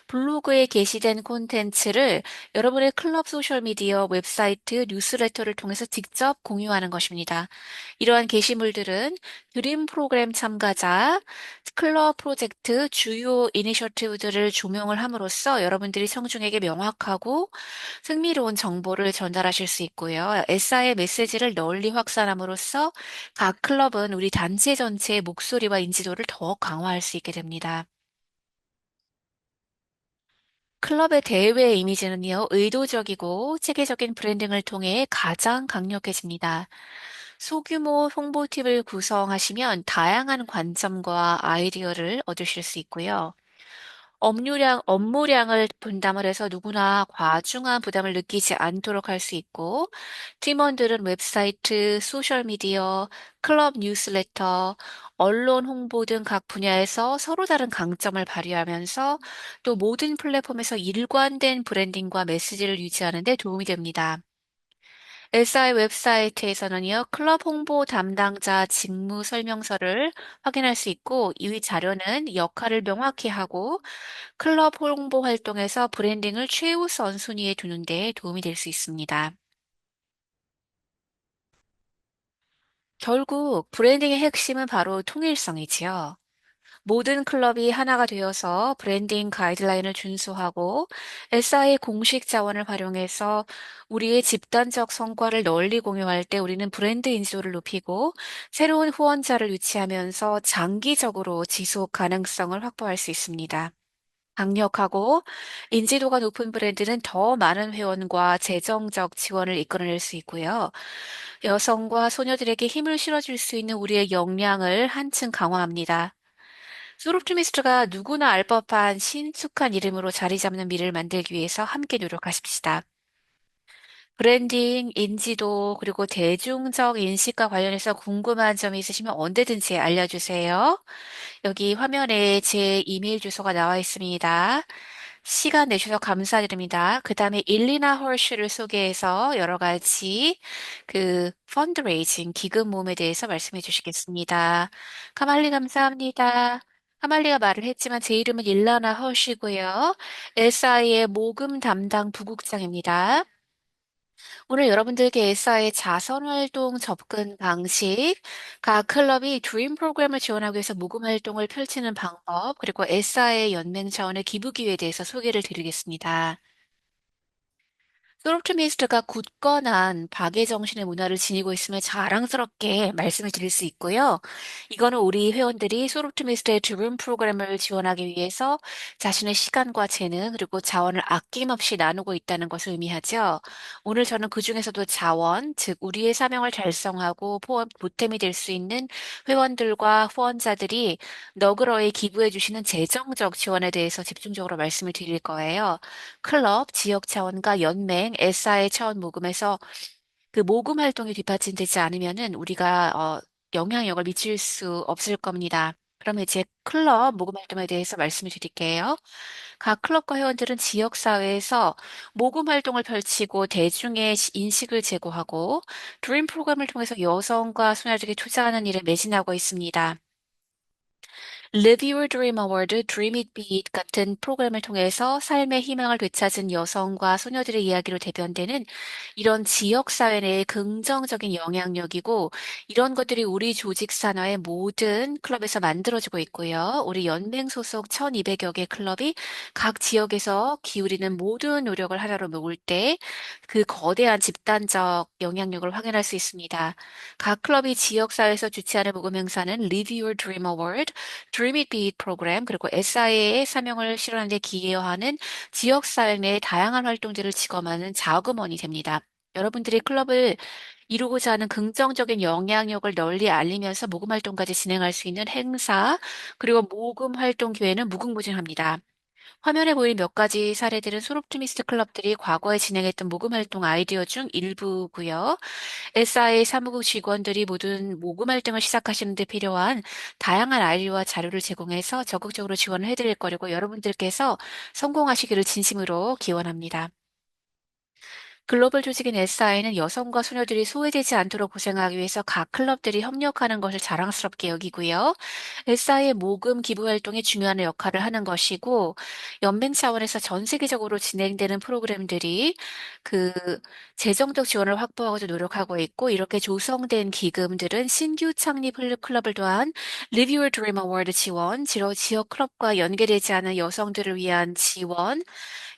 블로그에 게시된 콘텐츠를 여러분의 클럽 소셜미디어 웹사이트 뉴스레터를 통해서 직접 공유하는 것입니다. 이러한 게시물들은 드림 프로그램 참가자, 클럽 프로젝트 주요 이니셔티브들을 조명을 함으로써 여러분들이 청중에게 명확하고 흥미로운 정보를 전달하실 수 있고요. SI의 메시지를 널리 확산함으로써 각 클럽은 우리 단체 전체의 목소리와 인지도를 더 강화할 수 있게 됩니다. 클럽의 대외 이미지는요, 의도적이고 체계적인 브랜딩을 통해 가장 강력해집니다. 소규모 홍보팀을 구성하시면 다양한 관점과 아이디어를 얻으실 수 있고요. 업무량을 분담을 해서 누구나 과중한 부담을 느끼지 않도록 할 수 있고, 팀원들은 웹사이트, 소셜미디어, 클럽 뉴스레터, 언론 홍보 등 각 분야에서 서로 다른 강점을 발휘하면서 또 모든 플랫폼에서 일관된 브랜딩과 메시지를 유지하는 데 도움이 됩니다. SI 웹사이트에서는요, 클럽 홍보 담당자 직무 설명서를 확인할 수 있고, 이 자료는 역할을 명확히 하고, 클럽 홍보 활동에서 브랜딩을 최우선 순위에 두는 데 도움이 될 수 있습니다. 결국 브랜딩의 핵심은 바로 통일성이지요. 모든 클럽이 하나가 되어서 브랜딩 가이드라인을 준수하고 SI 공식 자원을 활용해서 우리의 집단적 성과를 널리 공유할 때 우리는 브랜드 인지도를 높이고 새로운 후원자를 유치하면서 장기적으로 지속 가능성을 확보할 수 있습니다. 강력하고 인지도가 높은 브랜드는 더 많은 회원과 재정적 지원을 이끌어낼 수 있고요. 여성과 소녀들에게 힘을 실어줄 수 있는 우리의 역량을 한층 강화합니다. 소롭티미스트가 누구나 알 법한 신숙한 이름으로 자리 잡는 미래를 만들기 위해서 함께 노력하십시다. 브랜딩, 인지도, 그리고 대중적 인식과 관련해서 궁금한 점이 있으시면 언제든지 알려주세요. 여기 화면에 제 이메일 주소가 나와 있습니다. 시간 내주셔서 감사드립니다. 그 다음에 일리나 헐슈를 소개해서 여러 가지 펀드레이징, 기금 모음에 대해서 말씀해 주시겠습니다. 카말리 감사합니다. 카말리가 말을 했지만 제 이름은 일라나 헐시고요. SI의 모금 담당 부국장입니다. 오늘 여러분들께 SI의 자선활동 접근 방식, 각 클럽이 드림 프로그램을 지원하기 위해서 모금 활동을 펼치는 방법, 그리고 SI의 연맹 차원의 기부 기회에 대해서 소개를 드리겠습니다. 소롭트미스트가 굳건한 박애 정신의 문화를 지니고 있음을 자랑스럽게 말씀을 드릴 수 있고요. 이거는 우리 회원들이 소롭트미스트의 드림 프로그램을 지원하기 위해서 자신의 시간과 재능 그리고 자원을 아낌없이 나누고 있다는 것을 의미하죠. 오늘 저는 그중에서도 자원, 즉 우리의 사명을 달성하고 보탬이 될 수 있는 회원들과 후원자들이 너그러이 기부해 주시는 재정적 지원에 대해서 집중적으로 말씀을 드릴 거예요. 클럽, 지역 차원과 연맹, SI 차원 모금에서 그 모금 활동이 뒷받침되지 않으면은 우리가 영향력을 미칠 수 없을 겁니다. 그러면 이제 클럽 모금 활동에 대해서 말씀을 드릴게요. 각 클럽과 회원들은 지역 사회에서 모금 활동을 펼치고 대중의 인식을 제고하고 드림 프로그램을 통해서 여성과 소녀들이 투자하는 일에 매진하고 있습니다. Live Your Dream Award, Dream It Be It 같은 프로그램을 통해서 삶의 희망을 되찾은 여성과 소녀들의 이야기로 대변되는 이런 지역사회 내의 긍정적인 영향력이고 이런 것들이 우리 조직 산하의 모든 클럽에서 만들어지고 있고요. 우리 연맹 소속 1200여 개 클럽이 각 지역에서 기울이는 모든 노력을 하나로 모을 때 그 거대한 집단적 영향력을 확인할 수 있습니다. 각 클럽이 지역사회에서 주최하는 모금 행사는 Live Your Dream Award, Dream It Be It 프로그램, 그리고 SIA의 사명을 실현하는 데 기여하는 지역사회 내 다양한 활동들을 지검하는 자금원이 됩니다. 여러분들이 클럽을 이루고자 하는 긍정적인 영향력을 널리 알리면서 모금 활동까지 진행할 수 있는 행사, 그리고 모금 활동 기회는 무궁무진합니다. 화면에 보이는 몇 가지 사례들은 소롭티미스트 클럽들이 과거에 진행했던 모금 활동 아이디어 중 일부고요. SI 사무국 직원들이 모든 모금 활동을 시작하시는 데 필요한 다양한 아이디어와 자료를 제공해서 적극적으로 지원을 해드릴 거리고 여러분들께서 성공하시기를 진심으로 기원합니다. 글로벌 조직인 SI는 여성과 소녀들이 소외되지 않도록 고생하기 위해서 각 클럽들이 협력하는 것을 자랑스럽게 여기고요. SI의 모금 기부 활동이 중요한 역할을 하는 것이고, 연맹 차원에서 전 세계적으로 진행되는 프로그램들이 그 재정적 지원을 확보하고자 노력하고 있고, 이렇게 조성된 기금들은 신규 창립 클럽을 또한 Live Your Dream Award 지원, 지역 클럽과 연계되지 않은 여성들을 위한 지원,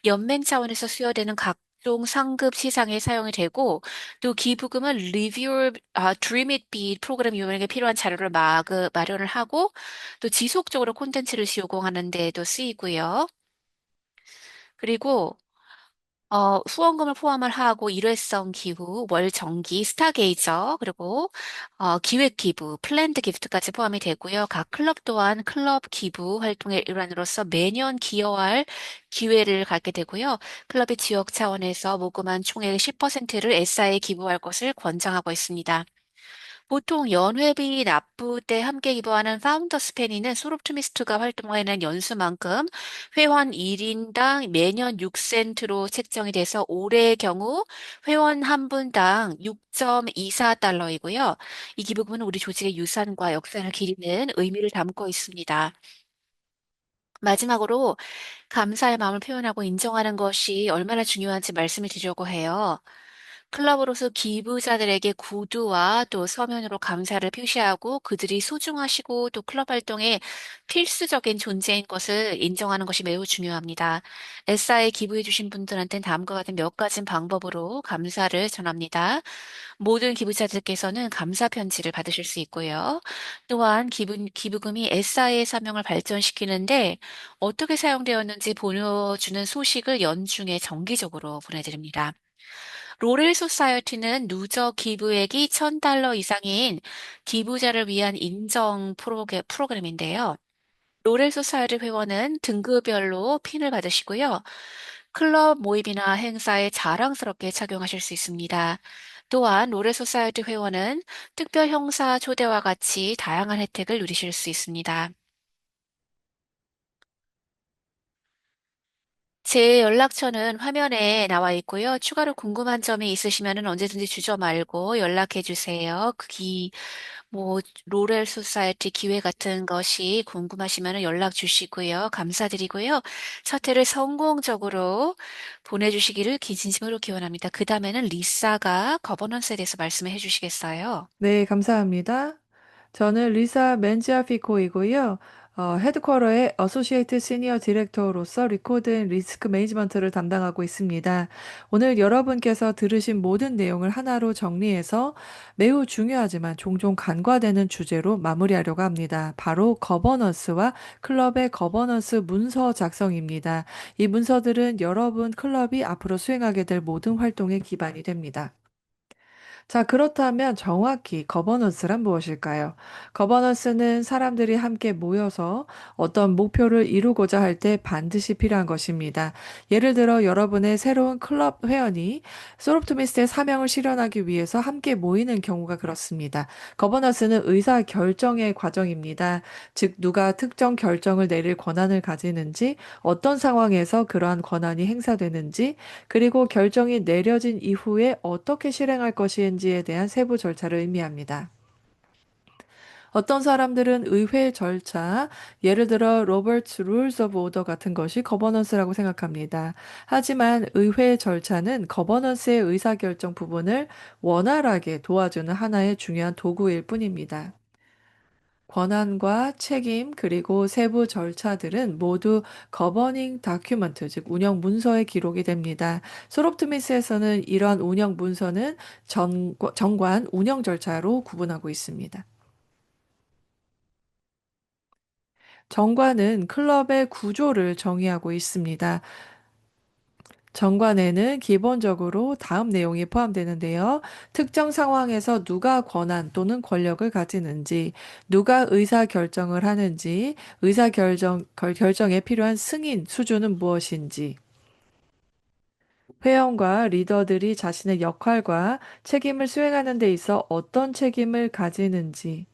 연맹 차원에서 수여되는 각종 상급 시상에 사용이 되고 또 기부금은 Live Your Dream It Be 프로그램 운영에 필요한 자료를 마련을 하고 또 지속적으로 콘텐츠를 제공하는 데에도 쓰이고요. 그리고 후원금을 포함을 하고 일회성 기부, 월 정기, 스타게이저, 그리고 기획 기부, 플랜드 기프트까지 포함이 되고요. 각 클럽 또한 클럽 기부 활동의 일환으로서 매년 기여할 기회를 갖게 되고요. 클럽이 지역 차원에서 모금한 총액의 10%를 SI에 기부할 것을 권장하고 있습니다. 보통 연회비 납부 때 함께 기부하는 파운더스 페니는 소롭투미스트가 활동하는 연수만큼 회원 1인당 매년 6센트로 책정이 돼서 올해의 경우 회원 한 분당 6.24달러이고요. 이 기부금은 우리 조직의 유산과 역사를 기리는 의미를 담고 있습니다. 마지막으로 감사의 마음을 표현하고 인정하는 것이 얼마나 중요한지 말씀을 드리려고 해요. 클럽으로서 기부자들에게 구두와 또 서면으로 감사를 표시하고 그들이 소중하시고 또 클럽 활동에 필수적인 존재인 것을 인정하는 것이 매우 중요합니다. SI에 기부해주신 분들한테는 다음과 같은 몇 가지 방법으로 감사를 전합니다. 모든 기부자들께서는 감사 편지를 받으실 수 있고요. 또한 기부금이 SI의 사명을 발전시키는데 어떻게 사용되었는지 보여주는 소식을 연중에 정기적으로 보내드립니다. 로렐 소사이어티는 누적 기부액이 $1,000 이상인 기부자를 위한 인정 프로그램인데요. 로렐 소사이어티 회원은 등급별로 핀을 받으시고요. 클럽 모임이나 행사에 자랑스럽게 착용하실 수 있습니다. 또한 로렐 소사이어티 회원은 특별 형사 초대와 같이 다양한 혜택을 누리실 수 있습니다. 제 연락처는 화면에 나와 있고요. 추가로 궁금한 점이 있으시면 언제든지 주저 말고 연락해 주세요. 뭐, 로렐 소사이어티 기회 같은 것이 궁금하시면 연락 주시고요. 감사드리고요. 첫 회를 성공적으로 보내주시기를 진심으로 기원합니다. 그 다음에는 리사가 거버넌스에 대해서 말씀해 주시겠어요? 네, 감사합니다. 저는 리사 맨지아피코이고요. 헤드쿼터의 어소시에이트 시니어 디렉터로서 리코드 앤 리스크 매니지먼트를 담당하고 있습니다. 오늘 여러분께서 들으신 모든 내용을 하나로 정리해서 매우 중요하지만 종종 간과되는 주제로 마무리하려고 합니다. 바로 거버넌스와 클럽의 거버넌스 문서 작성입니다. 이 문서들은 여러분 클럽이 앞으로 수행하게 될 모든 활동의 기반이 됩니다. 자, 그렇다면 정확히 거버넌스란 무엇일까요? 거버넌스는 사람들이 함께 모여서 어떤 목표를 이루고자 할 때 반드시 필요한 것입니다. 예를 들어 여러분의 새로운 클럽 회원이 소롭토미스트의 사명을 실현하기 위해서 함께 모이는 경우가 그렇습니다. 거버넌스는 의사 결정의 과정입니다. 즉, 누가 특정 결정을 내릴 권한을 가지는지, 어떤 상황에서 그러한 권한이 행사되는지, 그리고 결정이 내려진 이후에 어떻게 실행할 것인지에 대한 세부 절차를 의미합니다. 어떤 사람들은 의회 절차, 예를 들어 로버츠 룰스 오브 오더 같은 것이 거버넌스라고 생각합니다. 하지만 의회 절차는 거버넌스의 의사결정 부분을 원활하게 도와주는 하나의 중요한 도구일 뿐입니다. 권한과 책임 그리고 세부 절차들은 모두 거버닝 다큐먼트, 즉 운영 문서에 기록이 됩니다. 소롭트미스에서는 이러한 운영 문서는 정관 운영 절차로 구분하고 있습니다. 정관은 클럽의 구조를 정의하고 있습니다. 정관에는 기본적으로 다음 내용이 포함되는데요. 특정 상황에서 누가 권한 또는 권력을 가지는지, 누가 의사 결정을 하는지, 결정에 필요한 승인 수준은 무엇인지, 회원과 리더들이 자신의 역할과 책임을 수행하는 데 있어 어떤 책임을 가지는지,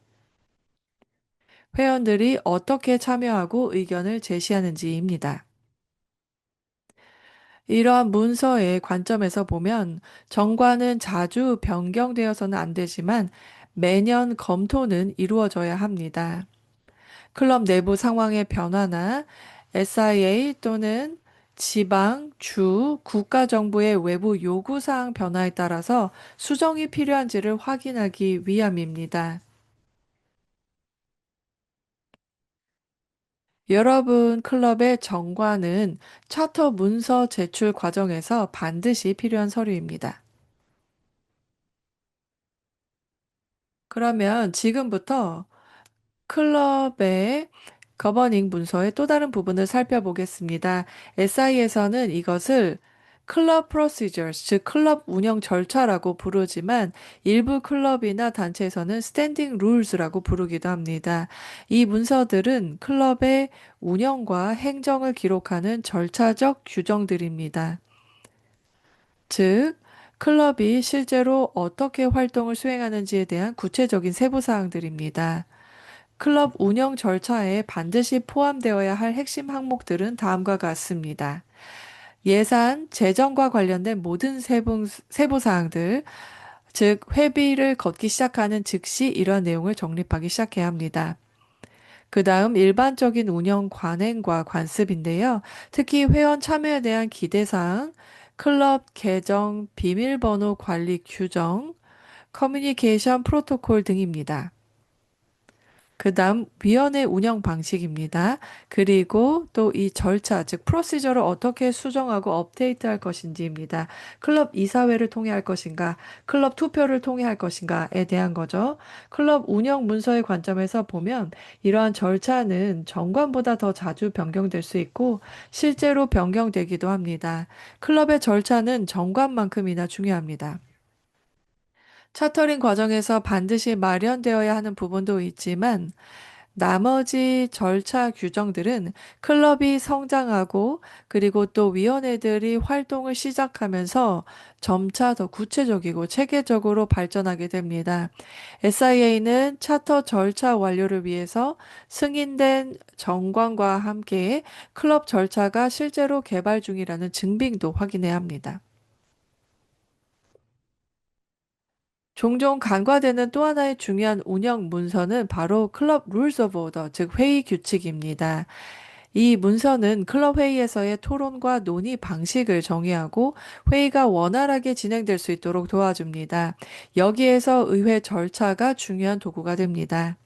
회원들이 어떻게 참여하고 의견을 제시하는지입니다. 이러한 문서의 관점에서 보면 정과는 자주 변경되어서는 안 되지만 매년 검토는 이루어져야 합니다. 클럽 내부 상황의 변화나 SIA 또는 지방, 주, 국가 정부의 외부 요구사항 변화에 따라서 수정이 필요한지를 확인하기 위함입니다. 여러분 클럽의 정과는 차터 문서 제출 과정에서 반드시 필요한 서류입니다. 그러면 지금부터 클럽의 거버닝 문서의 또 다른 부분을 살펴보겠습니다. SI에서는 이것을 클럽 procedures, 즉 클럽 운영 절차라고 부르지만 일부 클럽이나 단체에서는 standing rules라고 부르기도 합니다. 이 문서들은 클럽의 운영과 행정을 기록하는 절차적 규정들입니다. 즉, 클럽이 실제로 어떻게 활동을 수행하는지에 대한 구체적인 세부 사항들입니다. 클럽 운영 절차에 반드시 포함되어야 할 핵심 항목들은 다음과 같습니다. 예산, 재정과 관련된 모든 세부 사항들, 즉 회비를 걷기 시작하는 즉시 이러한 내용을 정립하기 시작해야 합니다. 그 다음 일반적인 운영 관행과 관습인데요. 특히 회원 참여에 대한 기대사항, 클럽 계정 비밀번호 관리 규정, 커뮤니케이션 프로토콜 등입니다. 그 다음 위원회 운영 방식입니다. 그리고 또 이 절차, 즉 프로시저를 어떻게 수정하고 업데이트할 것인지입니다. 클럽 이사회를 통해 할 것인가, 클럽 투표를 통해 할 것인가에 대한 거죠. 클럽 운영 문서의 관점에서 보면 이러한 절차는 정관보다 더 자주 변경될 수 있고 실제로 변경되기도 합니다. 클럽의 절차는 정관만큼이나 중요합니다. 차터링 과정에서 반드시 마련되어야 하는 부분도 있지만 나머지 절차 규정들은 클럽이 성장하고 그리고 또 위원회들이 활동을 시작하면서 점차 더 구체적이고 체계적으로 발전하게 됩니다. SIA는 차터 절차 완료를 위해서 승인된 정관과 함께 클럽 절차가 실제로 개발 중이라는 증빙도 확인해야 합니다. 종종 간과되는 또 하나의 중요한 운영 문서는 바로 클럽 룰스 오브 오더, 즉 회의 규칙입니다. 이 문서는 클럽 회의에서의 토론과 논의 방식을 정의하고 회의가 원활하게 진행될 수 있도록 도와줍니다. 여기에서 의회 절차가 중요한 도구가 됩니다.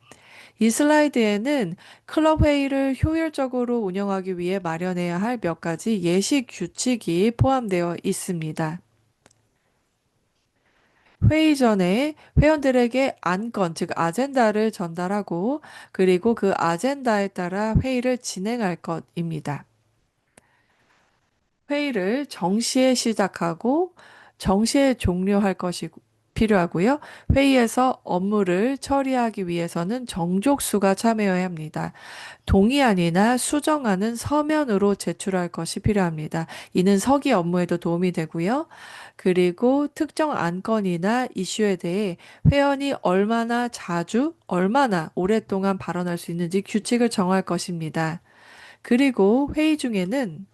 이 슬라이드에는 클럽 회의를 효율적으로 운영하기 위해 마련해야 할 몇 가지 예시 규칙이 포함되어 있습니다. 회의 전에 회원들에게 안건, 즉 아젠다를 전달하고 그리고 그 아젠다에 따라 회의를 진행할 것입니다. 회의를 정시에 시작하고 정시에 종료할 것이 필요하고요. 회의에서 업무를 처리하기 위해서는 정족수가 참여해야 합니다. 동의안이나 수정안은 서면으로 제출할 것이 필요합니다. 이는 서기 업무에도 도움이 되고요. 그리고 특정 안건이나 이슈에 대해 회원이 얼마나 자주, 얼마나 오랫동안 발언할 수 있는지 규칙을 정할 것입니다. 그리고 회의 중에는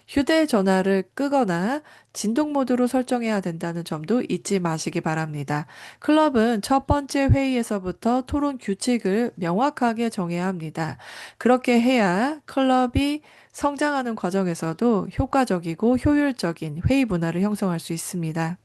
휴대전화를 끄거나 진동 모드로 설정해야 된다는 점도 잊지 마시기 바랍니다. 클럽은 첫 번째 회의에서부터 토론 규칙을 명확하게 정해야 합니다. 그렇게 해야 클럽이 성장하는 과정에서도 효과적이고 효율적인 회의 문화를 형성할 수 있습니다.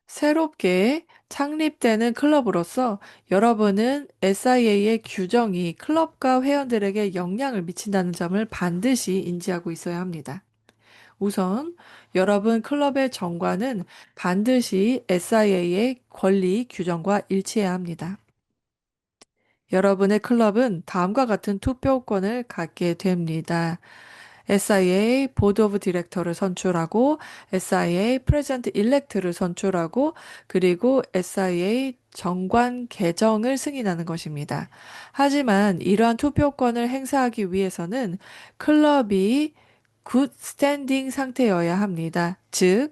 새롭게 창립되는 클럽으로서 여러분은 SIA의 규정이 클럽과 회원들에게 영향을 미친다는 점을 반드시 인지하고 있어야 합니다. 우선 여러분 클럽의 정관은 반드시 SIA의 권리 규정과 일치해야 합니다. 여러분의 클럽은 다음과 같은 투표권을 갖게 됩니다. SIA 보드 오브 디렉터를 선출하고 SIA 프레젠트 일렉트를 선출하고 그리고 SIA 정관 개정을 승인하는 것입니다. 하지만 이러한 투표권을 행사하기 위해서는 클럽이 굿 스탠딩 상태여야 합니다. 즉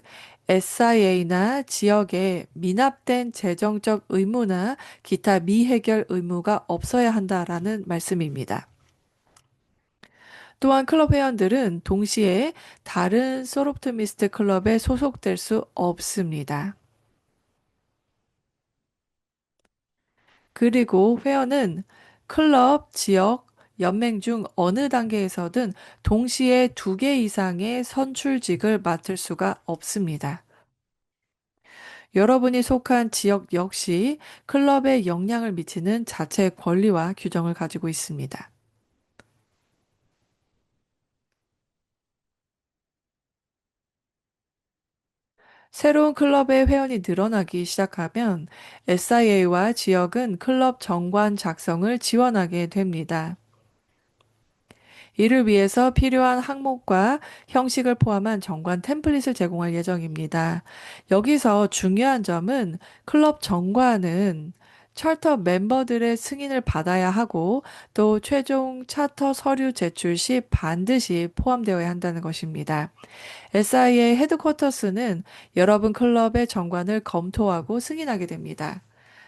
SIA나 지역에 미납된 재정적 의무나 기타 미해결 의무가 없어야 한다라는 말씀입니다. 또한 클럽 회원들은 동시에 다른 소롭트미스트 클럽에 소속될 수 없습니다. 그리고 회원은 클럽, 지역, 연맹 중 어느 단계에서든 동시에 두 개 이상의 선출직을 맡을 수가 없습니다. 여러분이 속한 지역 역시 클럽에 영향을 미치는 자체 권리와 규정을 가지고 있습니다. 새로운 클럽의 회원이 늘어나기 시작하면 SIA와 지역은 클럽 정관 작성을 지원하게 됩니다. 이를 위해서 필요한 항목과 형식을 포함한 정관 템플릿을 제공할 예정입니다. 여기서 중요한 점은 클럽 정관은 charter 멤버들의 승인을 받아야 하고 또 최종 차터 서류 제출 시 반드시 포함되어야 한다는 것입니다. SIA 헤드쿼터스는 여러분 클럽의 정관을 검토하고 승인하게 됩니다.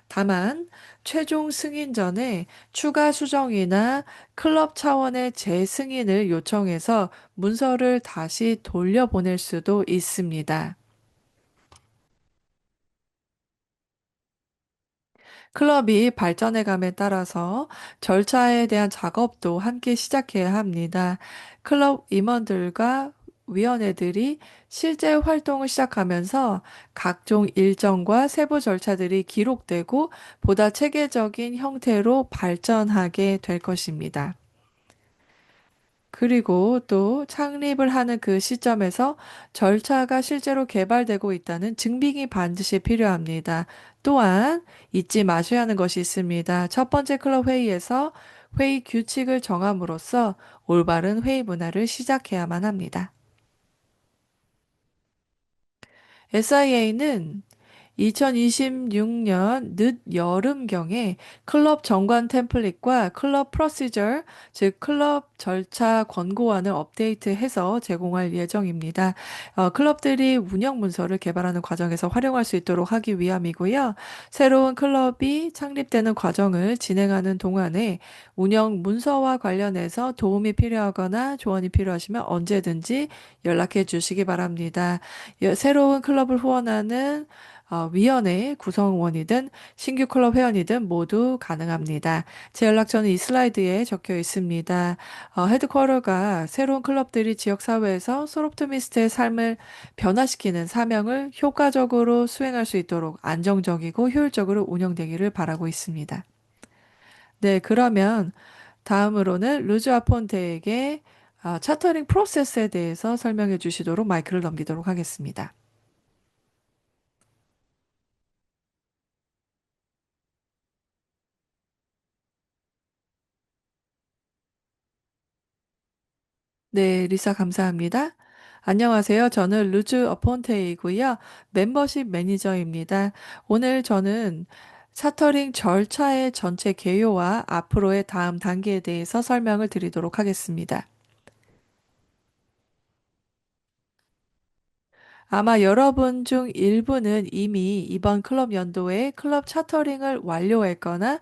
다만, 최종 승인 전에 추가 수정이나 클럽 차원의 재승인을 요청해서 문서를 다시 돌려보낼 수도 있습니다. 클럽이 발전해감에 따라서 절차에 대한 작업도 함께 시작해야 합니다. 클럽 임원들과 위원회들이 실제 활동을 시작하면서 각종 일정과 세부 절차들이 기록되고 보다 체계적인 형태로 발전하게 될 것입니다. 그리고 또 창립을 하는 그 시점에서 절차가 실제로 개발되고 있다는 증빙이 반드시 필요합니다. 또한 잊지 마셔야 하는 것이 있습니다. 첫 번째 클럽 회의에서 회의 규칙을 정함으로써 올바른 회의 문화를 시작해야만 합니다. SIA는 2026년 늦여름경에 클럽 정관 템플릿과 클럽 프로시저, 즉 클럽 절차 권고안을 업데이트해서 제공할 예정입니다. 클럽들이 운영 문서를 개발하는 과정에서 활용할 수 있도록 하기 위함이고요. 새로운 클럽이 창립되는 과정을 진행하는 동안에 운영 문서와 관련해서 도움이 필요하거나 조언이 필요하시면 언제든지 연락해 주시기 바랍니다. 새로운 클럽을 후원하는 위원회 구성원이든 신규 클럽 회원이든 모두 가능합니다. 제 연락처는 이 슬라이드에 적혀 있습니다. 헤드쿼터가 새로운 클럽들이 지역사회에서 소롭트미스트의 삶을 변화시키는 사명을 효과적으로 수행할 수 있도록 안정적이고 효율적으로 운영되기를 바라고 있습니다. 네, 그러면 다음으로는 루즈 아폰테에게 차터링 프로세스에 대해서 설명해 주시도록 마이크를 넘기도록 하겠습니다. 네, 리사 감사합니다. 안녕하세요. 저는 루즈 어폰테이고요. 멤버십 매니저입니다. 오늘 저는 차터링 절차의 전체 개요와 앞으로의 다음 단계에 대해서 설명을 드리도록 하겠습니다. 아마 여러분 중 일부는 이미 이번 클럽 연도에 클럽 차터링을 완료했거나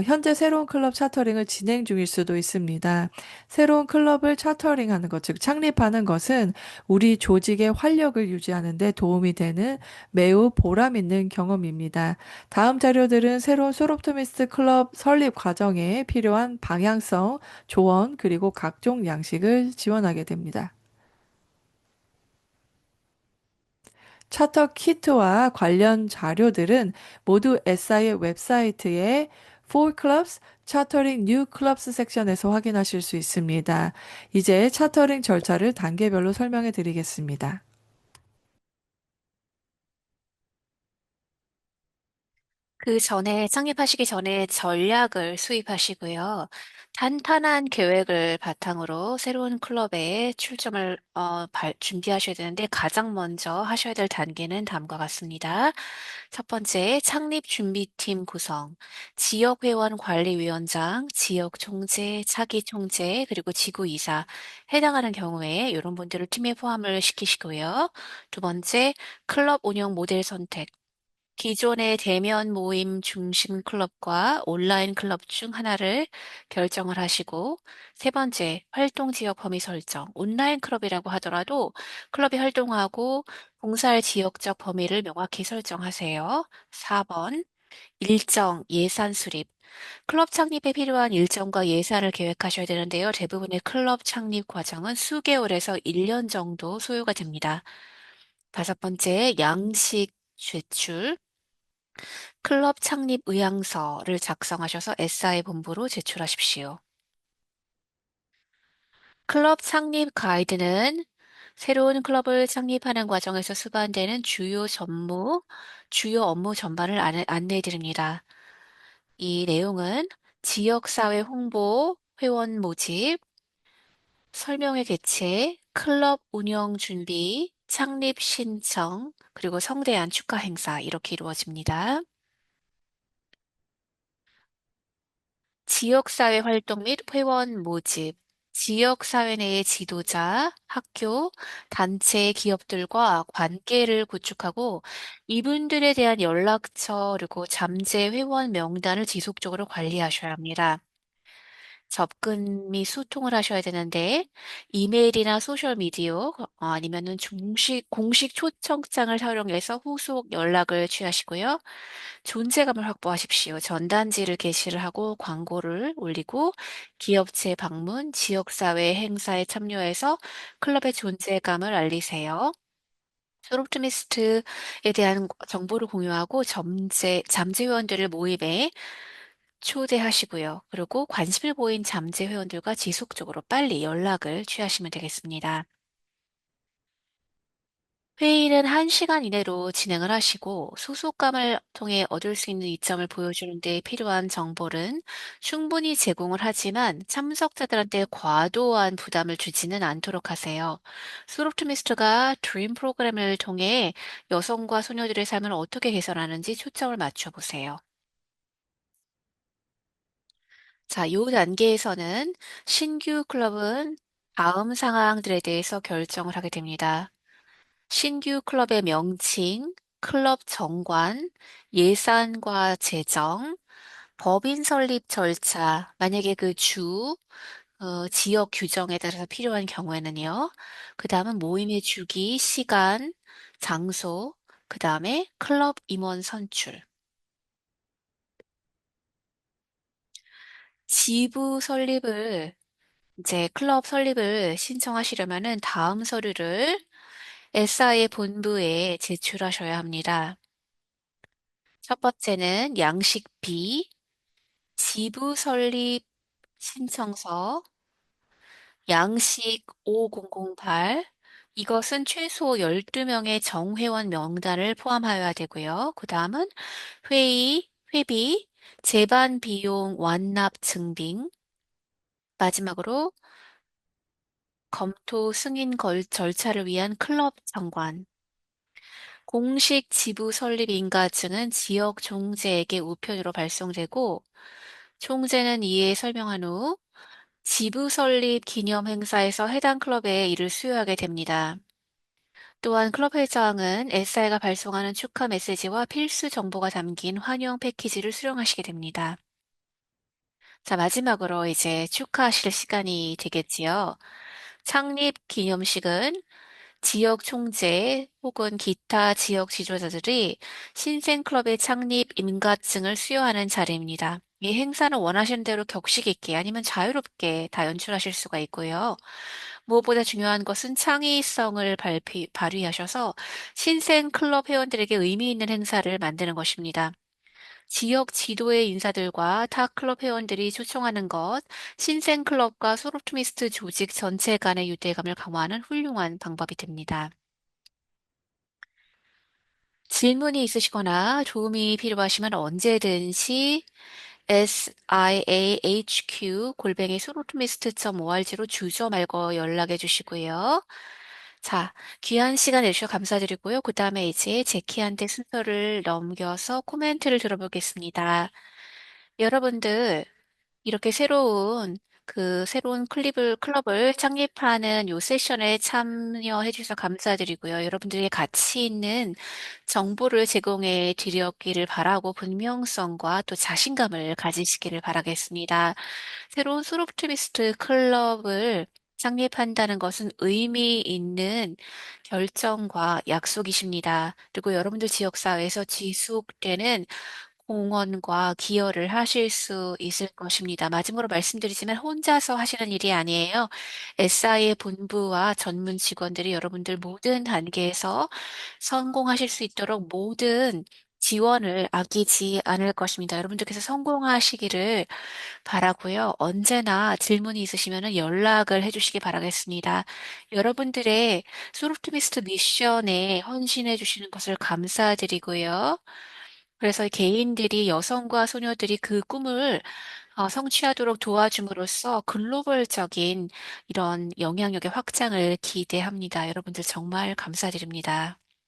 현재 새로운 클럽 차터링을 진행 중일 수도 있습니다. 새로운 클럽을 차터링하는 것, 즉 창립하는 것은 우리 조직의 활력을 유지하는 데 도움이 되는 매우 보람 있는 경험입니다. 다음 자료들은 새로운 소롭토미스트 클럽 설립 과정에 필요한 방향성, 조언, 그리고 각종 양식을 지원하게 됩니다. 차터 키트와 관련 자료들은 모두 SI의 웹사이트에 For Clubs, Chartering New Clubs 섹션에서 확인하실 수 있습니다. 이제 차터링 절차를 단계별로 설명해 드리겠습니다. 그 전에 창립하시기 전에 전략을 수립하시고요. 탄탄한 계획을 바탕으로 새로운 클럽에 출점을 준비하셔야 되는데 가장 먼저 하셔야 될 단계는 다음과 같습니다. 첫 번째, 창립 준비팀 구성, 지역 회원 관리위원장, 지역 총재, 차기 총재, 그리고 지구이사 해당하는 경우에 이런 분들을 팀에 포함을 시키시고요. 두 번째, 클럽 운영 모델 선택. 기존의 대면 모임 중심 클럽과 온라인 클럽 중 하나를 결정을 하시고, 세 번째, 활동 지역 범위 설정. 온라인 클럽이라고 하더라도 클럽이 활동하고 봉사할 지역적 범위를 명확히 설정하세요. 4번, 일정, 예산 수립. 클럽 창립에 필요한 일정과 예산을 계획하셔야 되는데요. 대부분의 클럽 창립 과정은 수개월에서 1년 정도 소요가 됩니다. 다섯 번째, 양식 제출. 클럽 창립 의향서를 작성하셔서 SI 본부로 제출하십시오. 클럽 창립 가이드는 새로운 클럽을 창립하는 과정에서 수반되는 주요 업무 전반을 안내해 드립니다. 이 내용은 지역사회 홍보, 회원 모집, 설명회 개최, 클럽 운영 준비, 창립 신청, 그리고 성대한 축하 행사 이렇게 이루어집니다. 지역사회 활동 및 회원 모집, 지역사회 내의 지도자, 학교, 단체, 기업들과 관계를 구축하고 이분들에 대한 연락처 그리고 잠재 회원 명단을 지속적으로 관리하셔야 합니다. 접근 및 소통을 하셔야 되는데 이메일이나 소셜 미디어 아니면은 공식 초청장을 활용해서 후속 연락을 취하시고요. 존재감을 확보하십시오. 전단지를 게시를 하고 광고를 올리고 기업체 방문, 지역사회 행사에 참여해서 클럽의 존재감을 알리세요. 소롭트미스트에 대한 정보를 공유하고 잠재 회원들을 모임에 초대하시고요. 그리고 관심을 보인 잠재 회원들과 지속적으로 빨리 연락을 취하시면 되겠습니다. 회의는 1시간 이내로 진행을 하시고 소속감을 통해 얻을 수 있는 이점을 보여주는 데 필요한 정보는 충분히 제공을 하지만 참석자들한테 과도한 부담을 주지는 않도록 하세요. 소롭트미스트가 드림 프로그램을 통해 여성과 소녀들의 삶을 어떻게 개선하는지 초점을 맞춰보세요. 자, 요 단계에서는 신규 클럽은 다음 상황들에 대해서 결정을 하게 됩니다. 신규 클럽의 명칭, 클럽 정관, 예산과 재정, 법인 설립 절차, 만약에 지역 규정에 따라서 필요한 경우에는요. 그 다음은 모임의 주기, 시간, 장소, 그 다음에 클럽 임원 선출. 지부 설립을 이제 클럽 설립을 신청하시려면은 다음 서류를 SI 본부에 제출하셔야 합니다. 첫 번째는 양식 B, 지부 설립 신청서, 양식 5008. 이것은 최소 12명의 정회원 명단을 포함하여야 되고요. 그 다음은 회비, 재반 비용 완납 증빙, 마지막으로 검토 승인 절차를 위한 클럽 정관, 공식 지부 설립 인가증은 지역 총재에게 우편으로 발송되고, 총재는 이에 설명한 후 지부 설립 기념 행사에서 해당 클럽에 이를 수여하게 됩니다. 또한 클럽 회장은 SI가 발송하는 축하 메시지와 필수 정보가 담긴 환영 패키지를 수령하시게 됩니다. 자, 마지막으로 이제 축하하실 시간이 되겠지요. 창립 기념식은 지역 총재 혹은 기타 지역 지도자들이 신생 클럽의 창립 인가증을 수여하는 자리입니다. 이 행사는 원하시는 대로 격식 있게 아니면 자유롭게 다 연출하실 수가 있고요. 무엇보다 중요한 것은 창의성을 발휘하셔서 신생 클럽 회원들에게 의미 있는 행사를 만드는 것입니다. 지역 지도의 인사들과 타 클럽 회원들이 초청하는 것, 신생 클럽과 소롭트미스트 조직 전체 간의 유대감을 강화하는 훌륭한 방법이 됩니다. 질문이 있으시거나 도움이 필요하시면 언제든지 siahq@soroptimist.org로 주저 말고 연락해 주시고요. 자, 귀한 시간 내주셔서 감사드리고요. 그 다음에 이제 제키한테 순서를 넘겨서 코멘트를 들어보겠습니다. 여러분들, 이렇게 새로운 클럽을 창립하는 요 세션에 참여해 주셔서 감사드리고요. 여러분들에게 가치 있는 정보를 제공해 드렸기를 바라고 분명성과 또 자신감을 가지시기를 바라겠습니다. 새로운 소롭트미스트 클럽을 창립한다는 것은 의미 있는 결정과 약속이십니다. 그리고 여러분들 지역사회에서 지속되는 공헌과 기여를 하실 수 있을 것입니다. 마지막으로 말씀드리지만 혼자서 하시는 일이 아니에요. SI의 본부와 전문 직원들이 여러분들 모든 단계에서 성공하실 수 있도록 모든 지원을 아끼지 않을 것입니다. 여러분들께서 성공하시기를 바라고요. 언제나 질문이 있으시면 연락을 해주시기 바라겠습니다. 여러분들의 소프트미스트 미션에 헌신해 주시는 것을 감사드리고요. 그래서 개인들이 여성과 소녀들이 그 꿈을 성취하도록 도와줌으로써 글로벌적인 이런 영향력의 확장을 기대합니다. 여러분들 정말 감사드립니다.